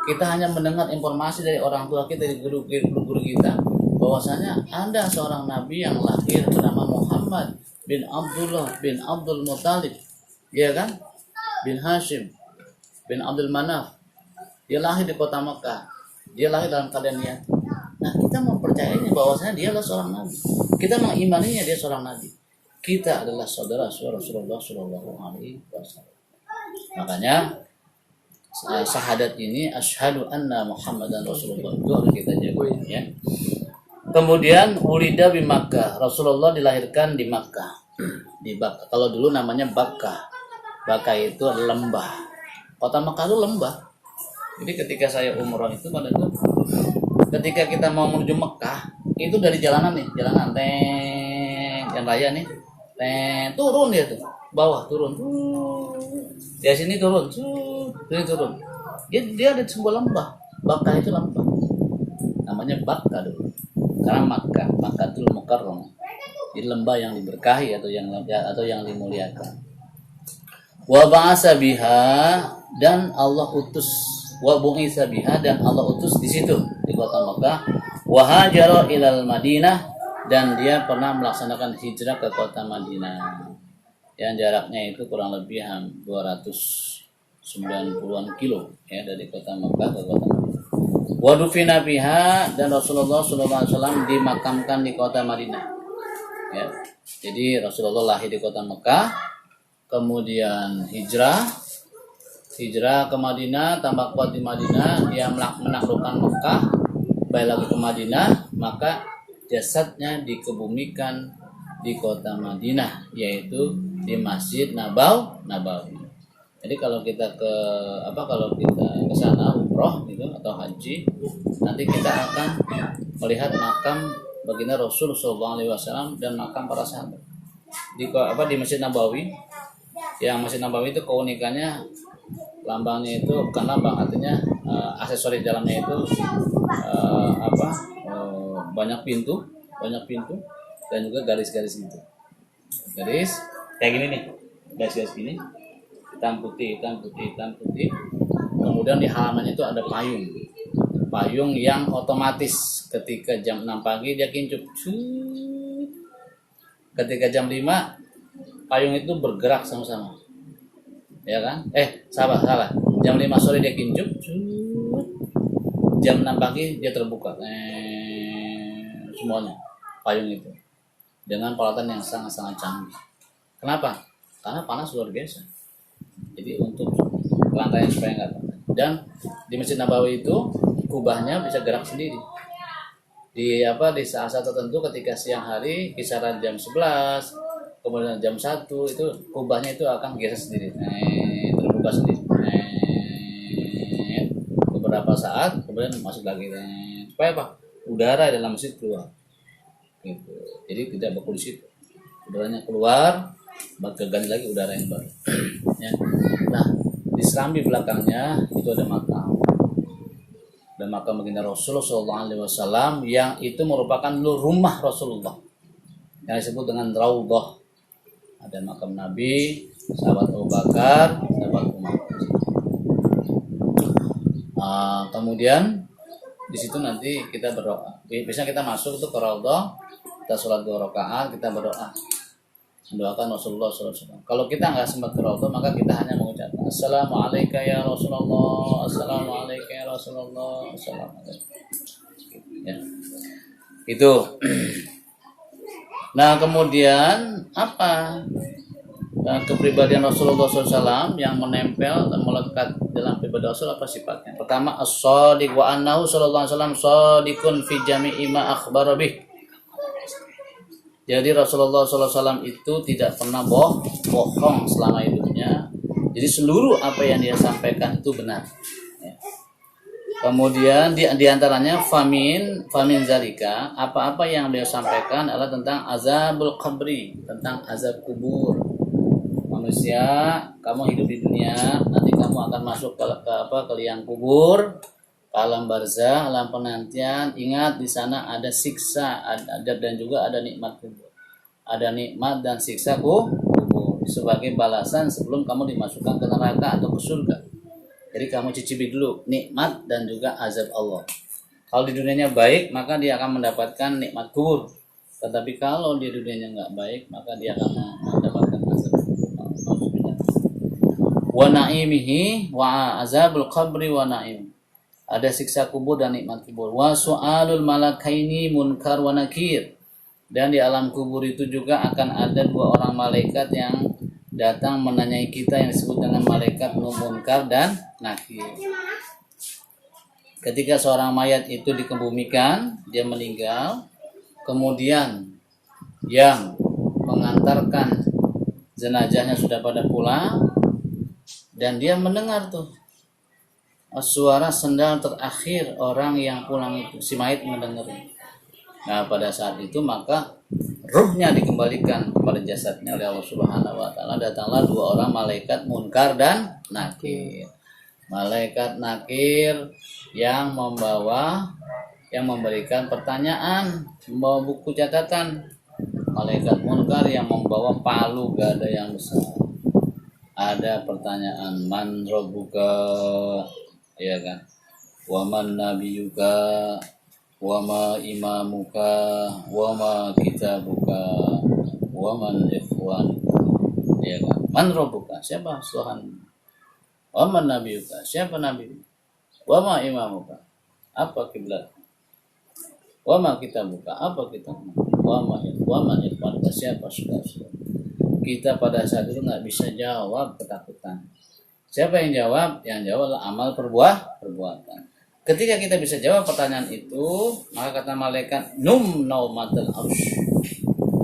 Kita hanya mendengar informasi dari orang tua kita, dari guru-guru kita, bahwasanya ada seorang nabi yang lahir bernama Muhammad bin Abdullah bin Abdul Muttalib, ya kan? Bin Hashim bin Abdul Manaf. Dia lahir di kota Mekah. Dia lahir dalam keadaan niat. Nah, kita mempercayainya bahwasanya dia adalah seorang nabi. Kita mengimaninya dia seorang nabi. Kita adalah saudara Rasulullah Shallallahu Alaihi Wasallam. Makanya syahadat ini asyhadu anna Muhammadan Rasulullah itu harus kita jaga ya. Kemudian ulida di Makkah. Rasulullah dilahirkan di Makkah. Di Bakkah. Kalau dulu namanya Bakkah. Bakkah itu lembah. Kota Makkah itu lembah. Jadi ketika saya umroh itu pada itu ketika kita mau menuju Mekah, itu dari jalanan nih, jalanan yang raya nih. Turun dia tuh. Bawah turun. Dari sini turun. Sini turun. Dia ada sebuah lembah. Bakkah itu lembah. Namanya Bakkah dulu. Karena Makkatul Mukarramah. Jadi lembah yang diberkahi atau yang dimuliakan. Wa ba'asa biha, dan Allah utus, wa bu'itsa biha, dan Allah utus di situ di kota Makkah. Wa hajara ilal Madinah, dan dia pernah melaksanakan hijrah ke kota Madinah. Yang jaraknya itu kurang lebih 290-an kilo ya, dari kota Makkah ke kota Madinah. Wa dufina biha, dan Rasulullah SAW dimakamkan di kota Madinah. Ya. Jadi Rasulullah lahir di kota Mekah, kemudian hijrah ke Madinah, tambah kuat di Madinah, dia menaklukkan Mekah, balik lagi ke Madinah, maka jasadnya dikebumikan di kota Madinah, yaitu di Masjid Nabawi. Jadi kalau kita ke sana umroh gitu atau haji, nanti kita akan melihat makam baginda Rasul sallallahu alaihi wasallam dan makam para sahabat di Masjid Nabawi. Yang Masjid Nabawi itu keunikannya lambangnya itu bukan lambang, artinya aksesoris dalamnya itu banyak pintu dan juga garis-garis gitu. Garis kayak gini nih, garis-garis gini, hitam putih. Kemudian di halaman itu ada payung yang otomatis ketika jam 6 pagi dia kincup. Ketika jam 5 payung itu bergerak sama-sama. Ya kan? Salah. Jam 5 sore dia kincup. Jam 6 pagi dia terbuka. Semuanya payung itu dengan peralatan yang sangat-sangat canggih. Kenapa? Karena panas luar biasa. Jadi untuk rantaian supaya nggak panas. Dan di Masjid Nabawi itu kubahnya bisa gerak sendiri. Di saat-saat tertentu ketika siang hari kisaran jam 11, kemudian jam 1 itu kubahnya itu akan geser sendiri. Terbuka sendiri. Beberapa saat kemudian masuk lagi. Supaya apa? Udara dalam masjid keluar. Gitu. Jadi tidak beku di situ. Udaranya keluar, maka ganti lagi udara yang baru. Ya. Nah, di serambi belakangnya itu ada makam. Dan makam baginda Rasulullah SAW yang itu merupakan rumah Rasulullah. Yang disebut dengan Raudhah. Ada makam Nabi, sahabat Abu Bakar, sahabat Umar. Kemudian di situ nanti kita berdoa. Biasanya kita masuk itu ke Raudhah, kita sholat 2 rakaat, kita berdoa, mendoakan Rasulullah SAW. Kalau kita nggak sempat ke Raudhah, maka kita hanya mengucapkan Assalamualaikum ya Rasulullah, Assalamualaikum ya Rasulullah, Assalamualaikum. Ya. Itu. Nah, kemudian apa? Kepribadian Rasulullah SAW yang menempel dan melekat dalam pribadi Rasul apa sifatnya? Pertama, as-shadiq wa annahu sallallahu alaihi wasallam shadiqun fi jami'i ma akhbara bih. Jadi Rasulullah SAW itu tidak pernah bohong selama hidupnya. Jadi seluruh apa yang dia sampaikan itu benar. Ya. Kemudian di antaranya famin zalika, apa-apa yang beliau sampaikan adalah tentang azabul qabri, tentang azab kubur. Manusia, kamu hidup di dunia, nanti kamu akan masuk ke liang kubur, ke alam barzah, alam penantian. Ingat di sana ada siksa, ada dan juga ada nikmat kubur. Ada nikmat dan siksa kubur sebagai balasan sebelum kamu dimasukkan ke neraka atau ke surga. Jadi kamu cicipi dulu nikmat dan juga azab Allah. Kalau di dunianya baik, maka dia akan mendapatkan nikmat kubur. Tetapi kalau di dunianya nggak baik, maka dia akan mendapatkan azab kubur. Wa na'imihi wa azabul qabri wa na'im. Ada siksa kubur dan nikmat kubur. Wa su'alul malakaini munkar wa nakir. Dan di alam kubur itu juga akan ada dua orang malaikat yang datang menanyai kita yang disebut dengan malaikat munkar dan nakir. Ketika seorang mayat itu dikebumikan, dia meninggal, kemudian yang mengantarkan jenazahnya sudah pada pulang, dan dia mendengar tuh suara sendal terakhir orang yang pulang itu, si mayat mendengar. Nah, pada saat itu maka ruhnya dikembalikan kepada jasadnya oleh Allah Subhanahu wa taala. Datanglah dua orang malaikat munkar dan nakir. Malaikat nakir yang memberikan pertanyaan, membawa buku catatan. Malaikat munkar yang membawa palu gada yang besar. Ada pertanyaan, man rabbuka, ya kan? Wa man nabiyuka, wa ma imamuka, wa ma kitabuka, wa man ikhwanuka, ya kan? Man rabbuka, siapa Tuhan? Wa man nabiyuka, siapa nabi? Wa ma imamuka, apa kiblat? Wa ma kitabuka, apa kitabmu? Wa man ikhwanuka, siapa saudara? Kita pada saat itu nggak bisa jawab, ketakutan. Siapa yang jawab? Yang jawab adalah amal perbuatan. Ketika kita bisa jawab pertanyaan itu, maka kata malaikat naumatul arsh,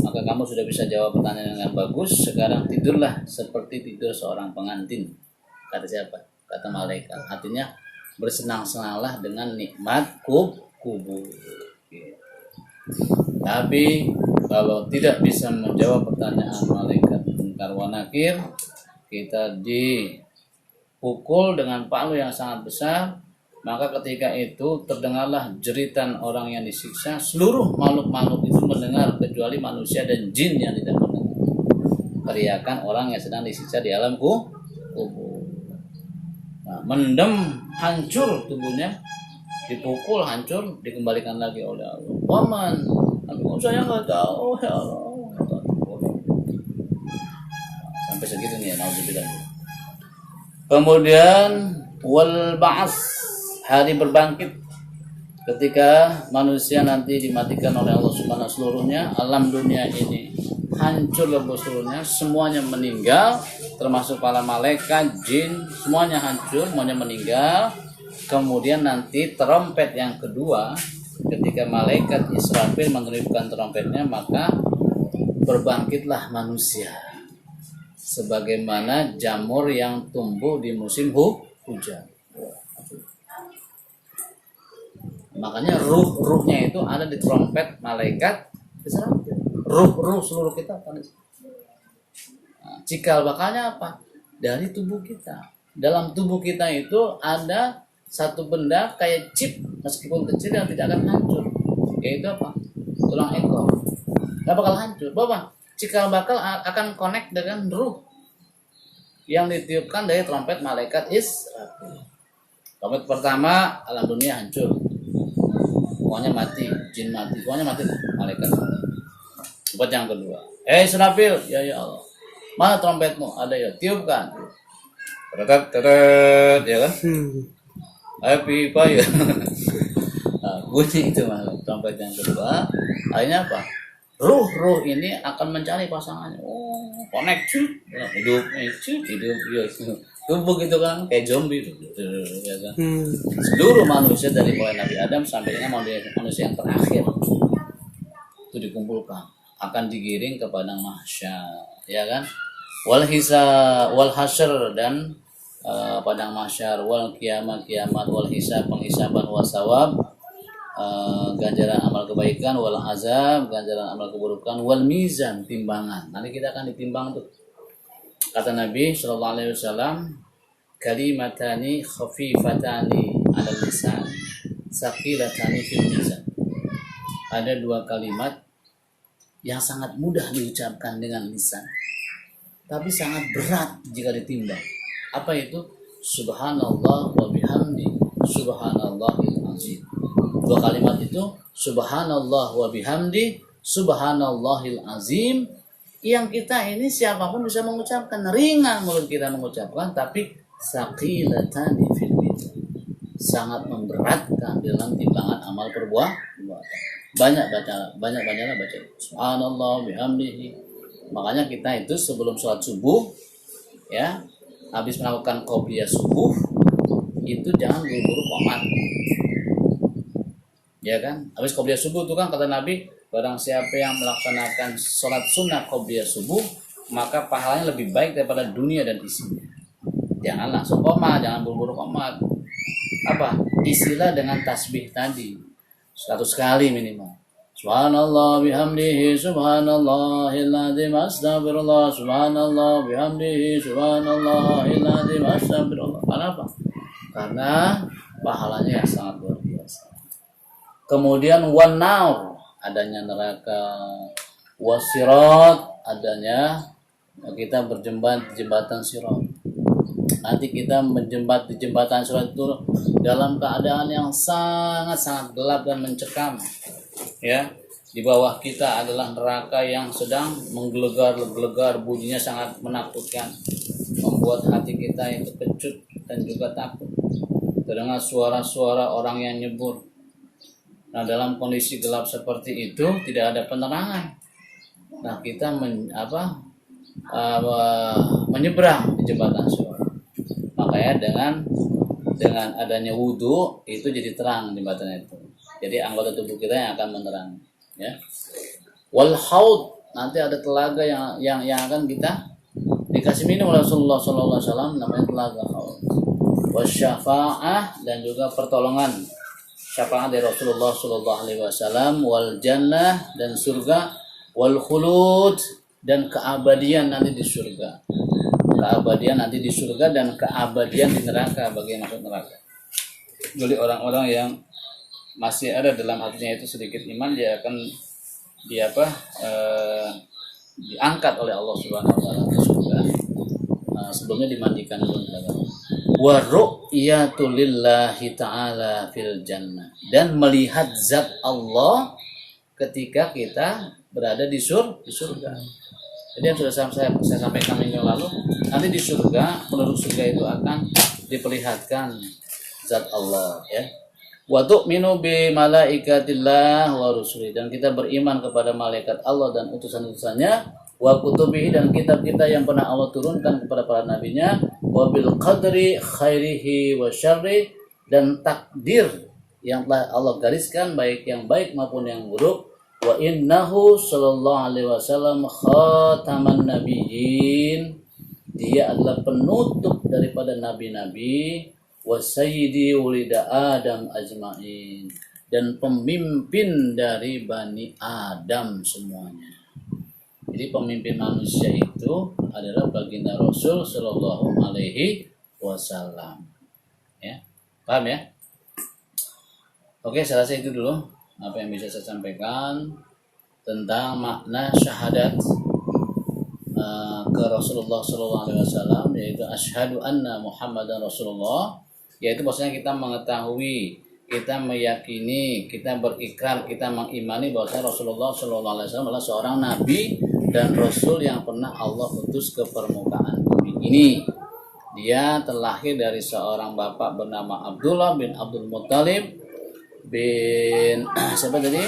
maka kamu sudah bisa jawab pertanyaan dengan bagus. Sekarang tidurlah seperti tidur seorang pengantin. Kata siapa? Kata malaikat. Artinya bersenang-senanglah dengan nikmat kubur. Tapi kalau tidak bisa menjawab pertanyaan malaikat munkar wa nakir, kita dipukul dengan palu yang sangat besar. Maka ketika itu terdengarlah jeritan orang yang disiksa. Seluruh makhluk-makhluk itu mendengar kecuali manusia dan jin yang tidak mendengar teriakan orang yang sedang disiksa di alam kubur. Nah, mendem, hancur tubuhnya, dipukul, hancur, dikembalikan lagi oleh Allah. Waman, saya nggak tahu, ya Allah. Sampai segitu nih, nauzubillah. Kemudian wal ba'ats, hari berbangkit, ketika manusia nanti dimatikan oleh Allah Subhanahu seluruhnya, alam dunia ini hancur lebur seluruhnya, semuanya meninggal, termasuk para malaikat, jin, semuanya hancur, semuanya meninggal. Kemudian nanti trompet yang kedua, ketika malaikat Israfil meniupkan trompetnya, maka berbangkitlah manusia sebagaimana jamur yang tumbuh di musim hujan. Makanya ruhnya itu ada di trompet malaikat Israfil. Ruh seluruh kita kan. Nah, cikal bakalnya apa? Dari tubuh kita. Dalam tubuh kita itu ada satu benda kayak chip, meskipun kecil yang tidak akan hancur. Yaitu apa? Tulang ekor. Gak bakal hancur. Bapak, cikal bakal akan connect dengan ruh yang ditiupkan dari trompet malaikat Israfil. Trompet pertama, alam dunia hancur. Semuanya mati, jin mati, semuanya mati, malaikat mati. Buat yang kedua, Israfil, ya Allah, mana trompetmu? Ada ya, tiupkan. Tetet, ya kan? Happy fire. Nah, bunyi itu malah trompet yang kedua. Akhirnya apa? Ruh ini akan mencari pasangannya. Oh, connect, hidup, ya. Tubuh gitu kan kayak zombie itu, ya kan? Seluruh manusia dari mulai Nabi Adam sampai dengan manusia yang terakhir itu dikumpulkan, akan digiring ke padang mahsyar, ya kan? Wal hasyr, dan padang mahsyar, wal kiamat wal hisab penghisaban, wasawab ganjaran amal kebaikan, wal azab ganjaran amal keburukan, wal mizan timbangan. Nanti kita akan ditimbang tuh. Kata Nabi sallallahu alaihi wasallam, kalimatani khafifatani 'alal lisan, saqilatani fil mizan. Ada dua kalimat yang sangat mudah diucapkan dengan lisan, tapi sangat berat jika ditimbang. Apa itu? Subhanallah wa bihamdi, subhanallahil azim. Dua kalimat itu, subhanallah wa bihamdi, subhanallahil azim, yang kita ini siapapun bisa mengucapkan, ringan mulut kita mengucapkan, tapi saqilatani fil mizan, sangat memberatkan dalam timbangan amal perbuatan. Banyak-banyaklah baca subhanallah bihamdihi. Makanya kita itu sebelum sholat subuh, ya, habis melakukan qobliyah subuh, itu jangan buru-buru qomat. Ya kan? Habis qobliyah subuh itu kan kata Nabi, barang siapa yang melaksanakan sholat sunnah qobliyah subuh, maka pahalanya lebih baik daripada dunia dan isinya. Jangan langsung qomat, jangan buru-buru qomat. Apa? Isilah dengan tasbih tadi 100 kali minimal. Subhanallah bihamdihi, subhanallahil azim, astagfirullah, subhanallah bihamdihi, subhanallahil azim, astagfirullah. Kenapa? Karena pahalanya yang sangat luar biasa. Kemudian wan-nar, adanya neraka, wasirat, adanya kita berjembat di jembatan sirat. Nanti kita menjembat di jembatan sirat itu dalam keadaan yang sangat-sangat gelap dan mencekam. Ya, di bawah kita adalah neraka yang sedang menggelegar-gelegar, bunyinya sangat menakutkan, membuat hati kita itu kecut dan juga takut. Terdengar suara-suara orang yang nyebur. Nah, dalam kondisi gelap seperti itu tidak ada penerangan. Nah, kita menyeberang di jembatan sirat. Makanya dengan adanya wudhu itu jadi terang jembatan itu. Jadi anggota tubuh kita yang akan menerangi. Ya. Wal haud, nanti ada telaga yang akan kita dikasih minum oleh Rasulullah SAW, namanya telaga haud. Wasyafa'ah, dan juga pertolongan syafaat dari Rasulullah SAW. Wal jannah, dan surga. Wal khulud, dan keabadian nanti di surga. Keabadian nanti di surga dan keabadian di neraka bagi yang masuk neraka. Jadi orang-orang yang masih ada dalam hatinya itu sedikit iman, dia akan diangkat oleh Allah Subhanahu wa taala ke surga. Sebelumnya dimandikan dulu. Wa ru'yatu lillahi ta'ala fil jannah, dan melihat zat Allah ketika kita berada di surga. Jadi yang sudah saya sampaikan minggu lalu, nanti di surga, penduduk surga itu akan diperlihatkan zat Allah, ya. Wa tu'minu bi malaikatillah wa rusuli, dan kita beriman kepada malaikat Allah dan utusan-utusannya, wa kutubihi, dan kitab-kitab yang pernah Allah turunkan kepada para nabinya, wa bil qadri khairihi wa syarri, dan takdir yang telah Allah gariskan baik yang baik maupun yang buruk. Wa innahu sallallahu alaihi wasallam khataman nabiyyin, dia adalah penutup daripada nabi-nabi, wa sayyidi ulida adam ajmain, dan pemimpin dari Bani Adam semuanya. Jadi pemimpin manusia itu adalah baginda Rasul sallallahu alaihi wasallam. Ya. Paham ya? Oke, saya rasa itu dulu apa yang bisa saya sampaikan tentang makna syahadat ke Rasulullah SAW, yaitu asyhadu anna Muhammadan Rasulullah, yaitu maksudnya kita mengetahui, kita meyakini, kita berikrar, kita mengimani bahwa Rasulullah SAW adalah seorang nabi dan rasul yang pernah Allah utus ke permukaan bumi ini. Dia terlahir dari seorang bapak bernama Abdullah bin Abdul Muttalib bin siapa tadi?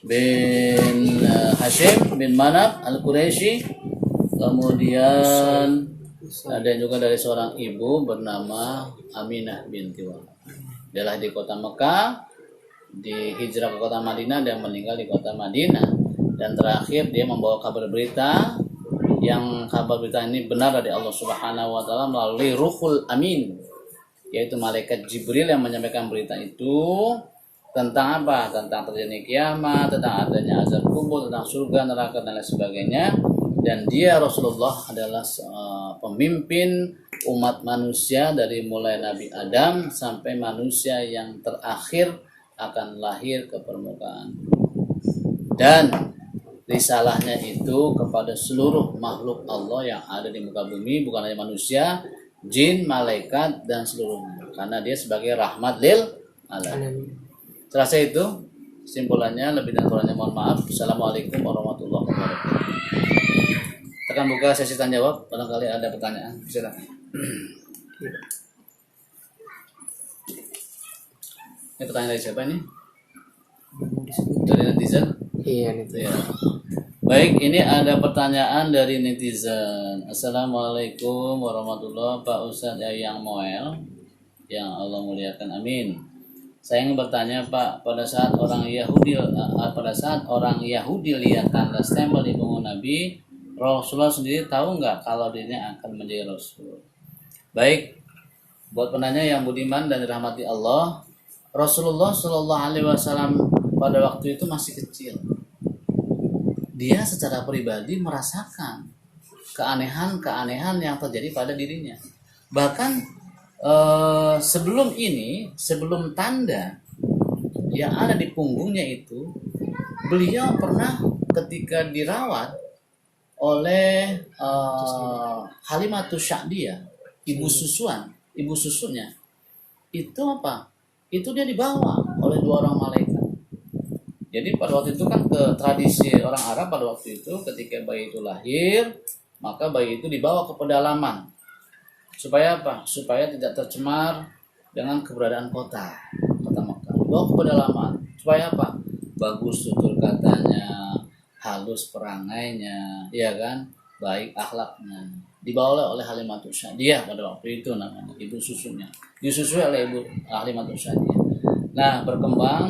Bin Hashim bin Manaf Al-Quraisy. Kemudian ada juga dari seorang ibu bernama Aminah binti Wahab. Dia lahir di kota Mekah, dihijrah ke kota Madinah dan meninggal di kota Madinah. Dan terakhir dia membawa kabar berita yang kabar berita ini benar dari Allah Subhanahu wa taala melalui Ruhul Amin, yaitu malaikat Jibril yang menyampaikan berita itu tentang apa? Tentang terjadinya kiamat, tentang adanya azab kubur, tentang surga, neraka dan lain sebagainya. Dan dia Rasulullah adalah pemimpin umat manusia dari mulai Nabi Adam sampai manusia yang terakhir akan lahir ke permukaan. Dan risalahnya itu kepada seluruh makhluk Allah yang ada di muka bumi, bukan hanya manusia, jin, malaikat, dan seluruhnya. Karena dia sebagai rahmat lil alamin. Terasa itu kesimpulannya, lebih dan kurangnya mohon maaf. Assalamualaikum warahmatullahi wabarakatuh. Kita akan buka sesi tanya jawab. Barangkali ada pertanyaan. Silakan. Ini pertanyaan dari siapa ini? Dari netizen? Iya netizen. Ya. Baik, ini ada pertanyaan dari netizen. Assalamualaikum warahmatullahi wabarakatuh, Pak Ustadz yang Moel, yang Allah muliakan, amin. Saya ingin bertanya Pak, pada saat orang Yahudi lihat tanda stempel di punggung Nabi, Rasulullah sendiri tahu nggak kalau dirinya akan menjadi Rasul? Baik, buat penanya yang budiman dan dirahmati Allah, Rasulullah Shallallahu Alaihi Wasallam pada waktu itu masih kecil. Dia secara pribadi merasakan keanehan-keanehan yang terjadi pada dirinya. Bahkan sebelum tanda yang ada di punggungnya itu, beliau pernah ketika dirawat oleh Halimatus Sya'diyah, ibu susunya, itu apa? Itu dia dibawa oleh 2 orang malaikat. Jadi pada waktu itu kan ke tradisi orang Arab pada waktu itu, ketika bayi itu lahir, maka bayi itu dibawa ke pedalaman. Supaya apa? Supaya tidak tercemar dengan keberadaan kota Makkah. Dibawa ke pedalaman. Supaya apa? Bagus tutur katanya, halus perangainya, ya kan? Baik akhlaknya. Dibawa oleh Halimatus Sya'diyah pada waktu itu namanya, ibu susunya. Disusui oleh ibu Halimatus Sya'diyah. Nah, berkembang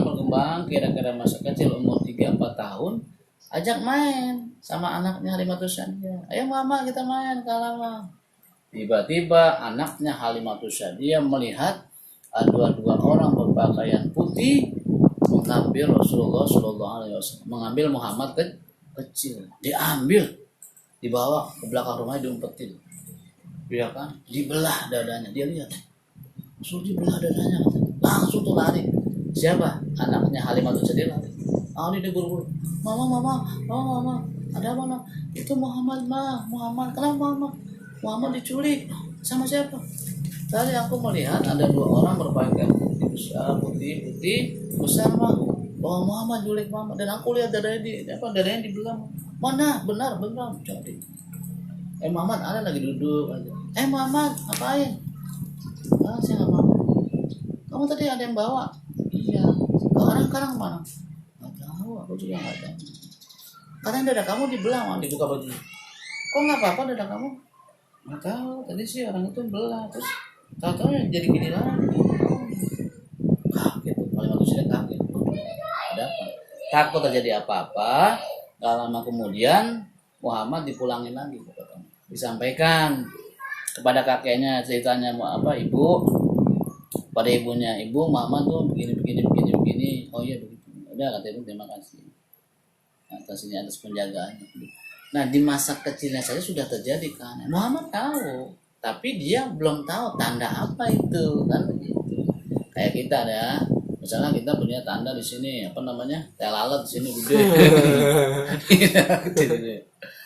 kira-kira masa kecil umur 3-4 tahun, ajak main sama anaknya Halimatus Sya'diyah. Ayo mama kita main kalama. Tiba-tiba anaknya Halimatus Sya'diyah melihat ada 2 orang berpakaian putih mengambil Rasulullah Shallallahu Alaihi Wasallam, mengambil Muhammad kecil, diambil, dibawa ke belakang rumah, diumpetin, ya kan, dibelah dadanya. Dia lihat, dibelah dadanya, langsung tuh lari. Siapa? Anaknya Halimatus Sya'diyah lari. Ini dia buru-buru, mama, ada apa nak? Itu Muhammad. Kenapa Muhammad diculik? Sama siapa? Tadi aku melihat ada 2 orang berpakaian putih besar mah. Bahwa Muhammad culik Muhammad, dan aku lihat dadanya dibelah. Mana? Benar. Jadi, Muhammad ada lagi duduk aja. Muhammad, ngapain? Saya nggak mau. Kamu tadi ada yang bawa? Iya. Sekarang mana? Nggak tahu, aku juga nggak tahu. Karena dada kamu dibelah, dibuka bajunya. Kok nggak apa-apa dada kamu? Nggak tahu. Tadi sih orang itu belah, terus tahu-tahu jadi gini lagi. Kaget, paling manusia kaget. Ada apa? Takut terjadi apa-apa. Gak lama kemudian Muhammad dipulangin lagi, disampaikan kepada kakeknya ceritanya ibu, pada ibunya, ibu Muhammad tuh begini. Oh iya begitu. Udah kata ibu, terima kasih atas penjagaannya. Nah, di masa kecilnya saja sudah terjadi kan. Muhammad tahu, tapi dia belum tahu tanda apa itu kan begitu. Kayak kita ada, misalnya kita punya tanda di sini, teh lalat di sini gede.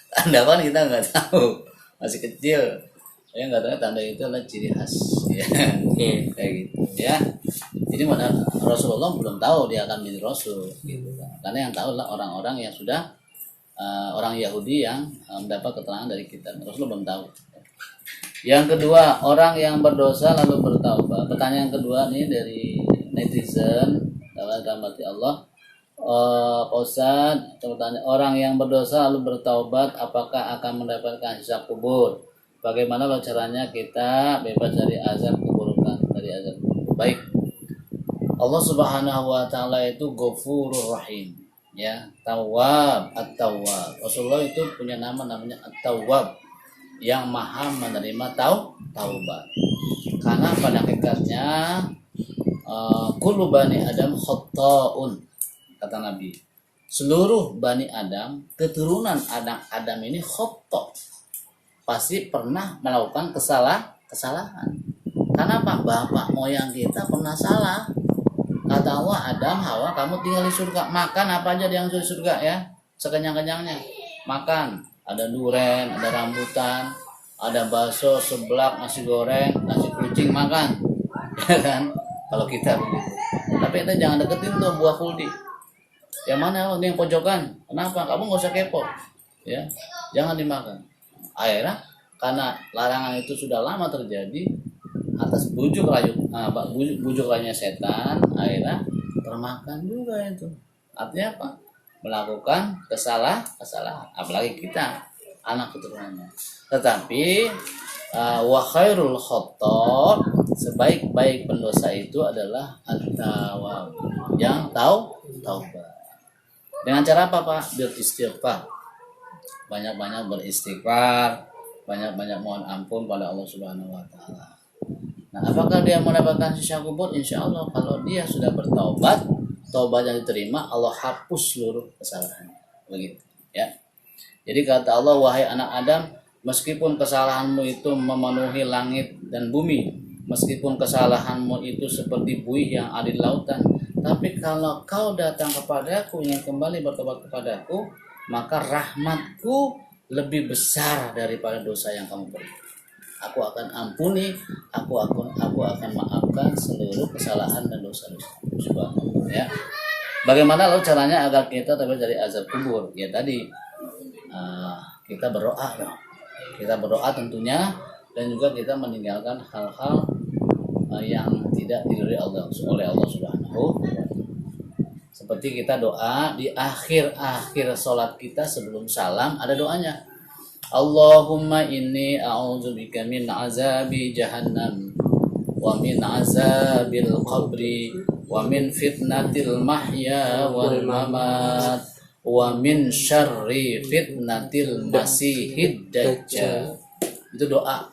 Tanda kan kita nggak tahu, masih kecil. Saya nggak tahu tanda itu adalah ciri khas, ya. Kayak gitu, ya. Jadi mana Rasulullah belum tahu dia akan menjadi Rasul, gitu. Karena yang tahu adalah orang-orang yang sudah orang Yahudi yang mendapat keterangan dari kita. Rasulullah belum tahu. Yang kedua, orang yang berdosa lalu bertaubat. Pertanyaan kedua nih dari netizen, dalam hati Allah, Pak Ustadz, pertanyaan, orang yang berdosa lalu bertaubat, apakah akan mendapatkan hisab kubur? Bagaimana caranya kita bebas dari azab keburukan, dari azab kubur? Baik, Allah Subhanahu wa Ta'ala itu Ghafurur Rahim. Ya, Tawwab, At-Tawwab. Rasulullah itu punya nama namanya At-Tawwab, yang maha menerima taubat. Karena pada hakikatnya kullu bani Adam khata'un, kata Nabi. Seluruh bani Adam, keturunan Adam ini khata', pasti pernah melakukan kesalahan. Karena bapak moyang kita pernah salah. Kata Allah, Adam, Hawa, kamu tinggal di surga. Makan apa aja yang di surga ya, sekenyang-kenyangnya. Makan, ada duren, ada rambutan, ada bakso, seblak, nasi goreng, nasi kucing, makan. Ya kan? Kalau kita begitu. Tapi kita jangan deketin tuh buah kuldi. Yang mana? Ini yang pojokan. Kenapa? Kamu nggak usah kepo. Ya, jangan dimakan. Akhirnya, karena larangan itu sudah lama terjadi, atas bujuk rayunya setan, akhirnya termakan juga itu. Artinya apa? Melakukan kesalahan, apalagi kita anak keturunannya. Tetapi wa khairul khata', sebaik-baik pendosa itu adalah at-tawwab, yang taubat. Dengan cara apa, Pak? Beristighfar. Banyak-banyak beristighfar, banyak-banyak mohon ampun pada Allah Subhanahu wa taala. Nah, apakah dia mendapatkan sisa kubur? Insya Allah, kalau dia sudah bertaubat, taubat yang diterima, Allah hapus seluruh kesalahannya. Begitu, ya. Jadi kata Allah, wahai anak Adam, meskipun kesalahanmu itu memenuhi langit dan bumi, meskipun kesalahanmu itu seperti buih yang ada di lautan, tapi kalau kau datang kepadaku, ingin kembali bertobat kepadaku, maka rahmatku lebih besar daripada dosa yang kamu perbuat. Aku akan ampuni, aku akan maafkan seluruh kesalahan dan dosa-dosa. Subhanallah, ya. Bagaimana lalu caranya agar kita terbebas dari azab kubur? Ya tadi kita berdoa, ya. Kita berdoa tentunya, dan juga kita meninggalkan hal-hal yang tidak diridhoi oleh Allah Subhanahu wa taala. Seperti kita doa di akhir sholat kita sebelum salam, ada doanya. Allahumma inni a'udzubika min azabi jahannam wa min azabil qabri wa min fitnatil mahya wal mamat wa min syarri fitnatil masihid dajjal. Itu doa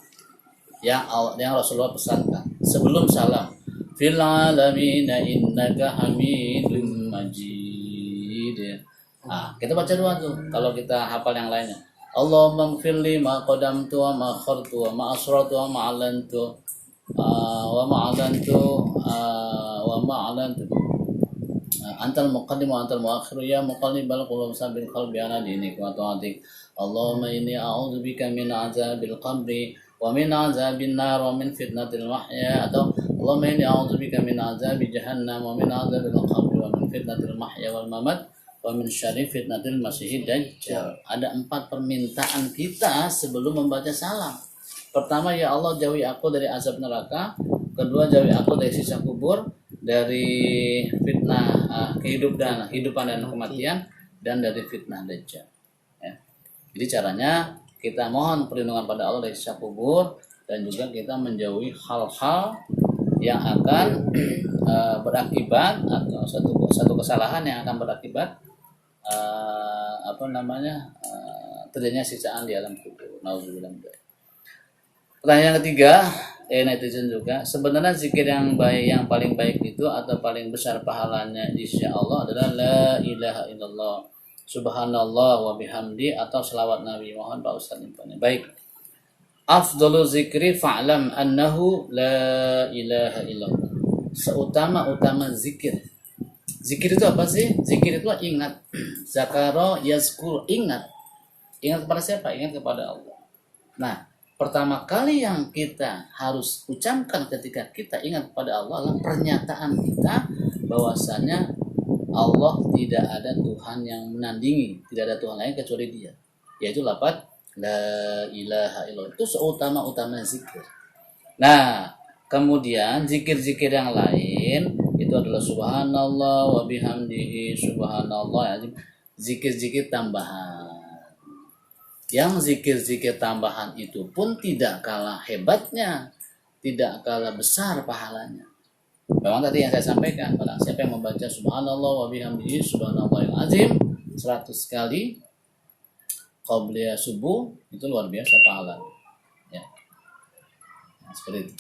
yang Rasulullah pesankan sebelum salam. Fil alamina innaka hamidum majid. Kita baca doa tuh kalau kita hafal yang lainnya. Allahumma ighfirli ma qadamtu wa ma akhartu wa ma asrartu wa ma a'lantu wa ma a'lantu antal muqaddim wa antal muakhir ya muqallibal qulub sabbir qalbi ala dinik wa ta'atik. Allahumma inni a'udzubika min azabil qabri wa min azabin nar wa min fitnatil mahya, atau Allahumma inni a'udzubika min azabi jahannam wa min azabil qabri wa min fitnatil mahya wal mamat wa min syarri fitnatil masihid dajjal. Ada 4 permintaan kita sebelum membaca salam. Pertama, ya Allah jauhi aku dari azab neraka. Kedua, jauhi aku dari siksa kubur, dari fitnah kehidupan dan kematian, dan dari fitnah dajjal. Ya. Jadi caranya kita mohon perlindungan pada Allah dari siksa kubur, dan juga kita menjauhi hal-hal yang akan berakibat, atau satu kesalahan yang akan berakibat terjadinya siksaan di alam kubur. Nauzubillah. Pertanyaan yang ketiga, netizen juga, sebenarnya zikir yang baik, yang paling baik itu atau paling besar pahalanya di sisi Allah adalah la ilaha illallah, subhanallah wa bihamdi, atau selawat Nabi. Mohon Pak Ustaz infonya. Baik. Afdalu zikri fa'lam annahu la ilaha illallah. Seutama-utama zikir. Zikir itu apa sih? Zikir itu ingat. Zakaro yazkur, ingat. Ingat kepada siapa? Ingat kepada Allah. Nah, pertama kali yang kita harus ucapkan ketika kita ingat kepada Allah adalah pernyataan kita bahwasanya Allah tidak ada Tuhan yang menandingi, tidak ada Tuhan lain kecuali Dia. Yaitu lafaz la ilaha illallah. Itu seutama-utama zikir. Nah, kemudian zikir-zikir yang lain itu adalah subhanallah wa bihamdihi subhanallah, zikir-zikir tambahan. Yang zikir-zikir tambahan itu pun tidak kalah hebatnya, tidak kalah besar pahalanya. Memang tadi yang saya sampaikan, pada siapa yang membaca subhanallah wa bihamdihi subhanallahil azim 100 kali qabliyah subuh, itu luar biasa pahala. Ya. Nah, seperti itu.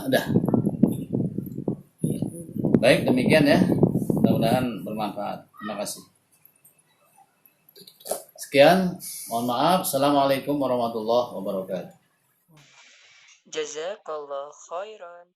Udah. Baik, demikian ya. Mudah-mudahan bermanfaat. Terima kasih. Sekian, mohon maaf. Assalamualaikum warahmatullahi wabarakatuh. Jazakallah khairan.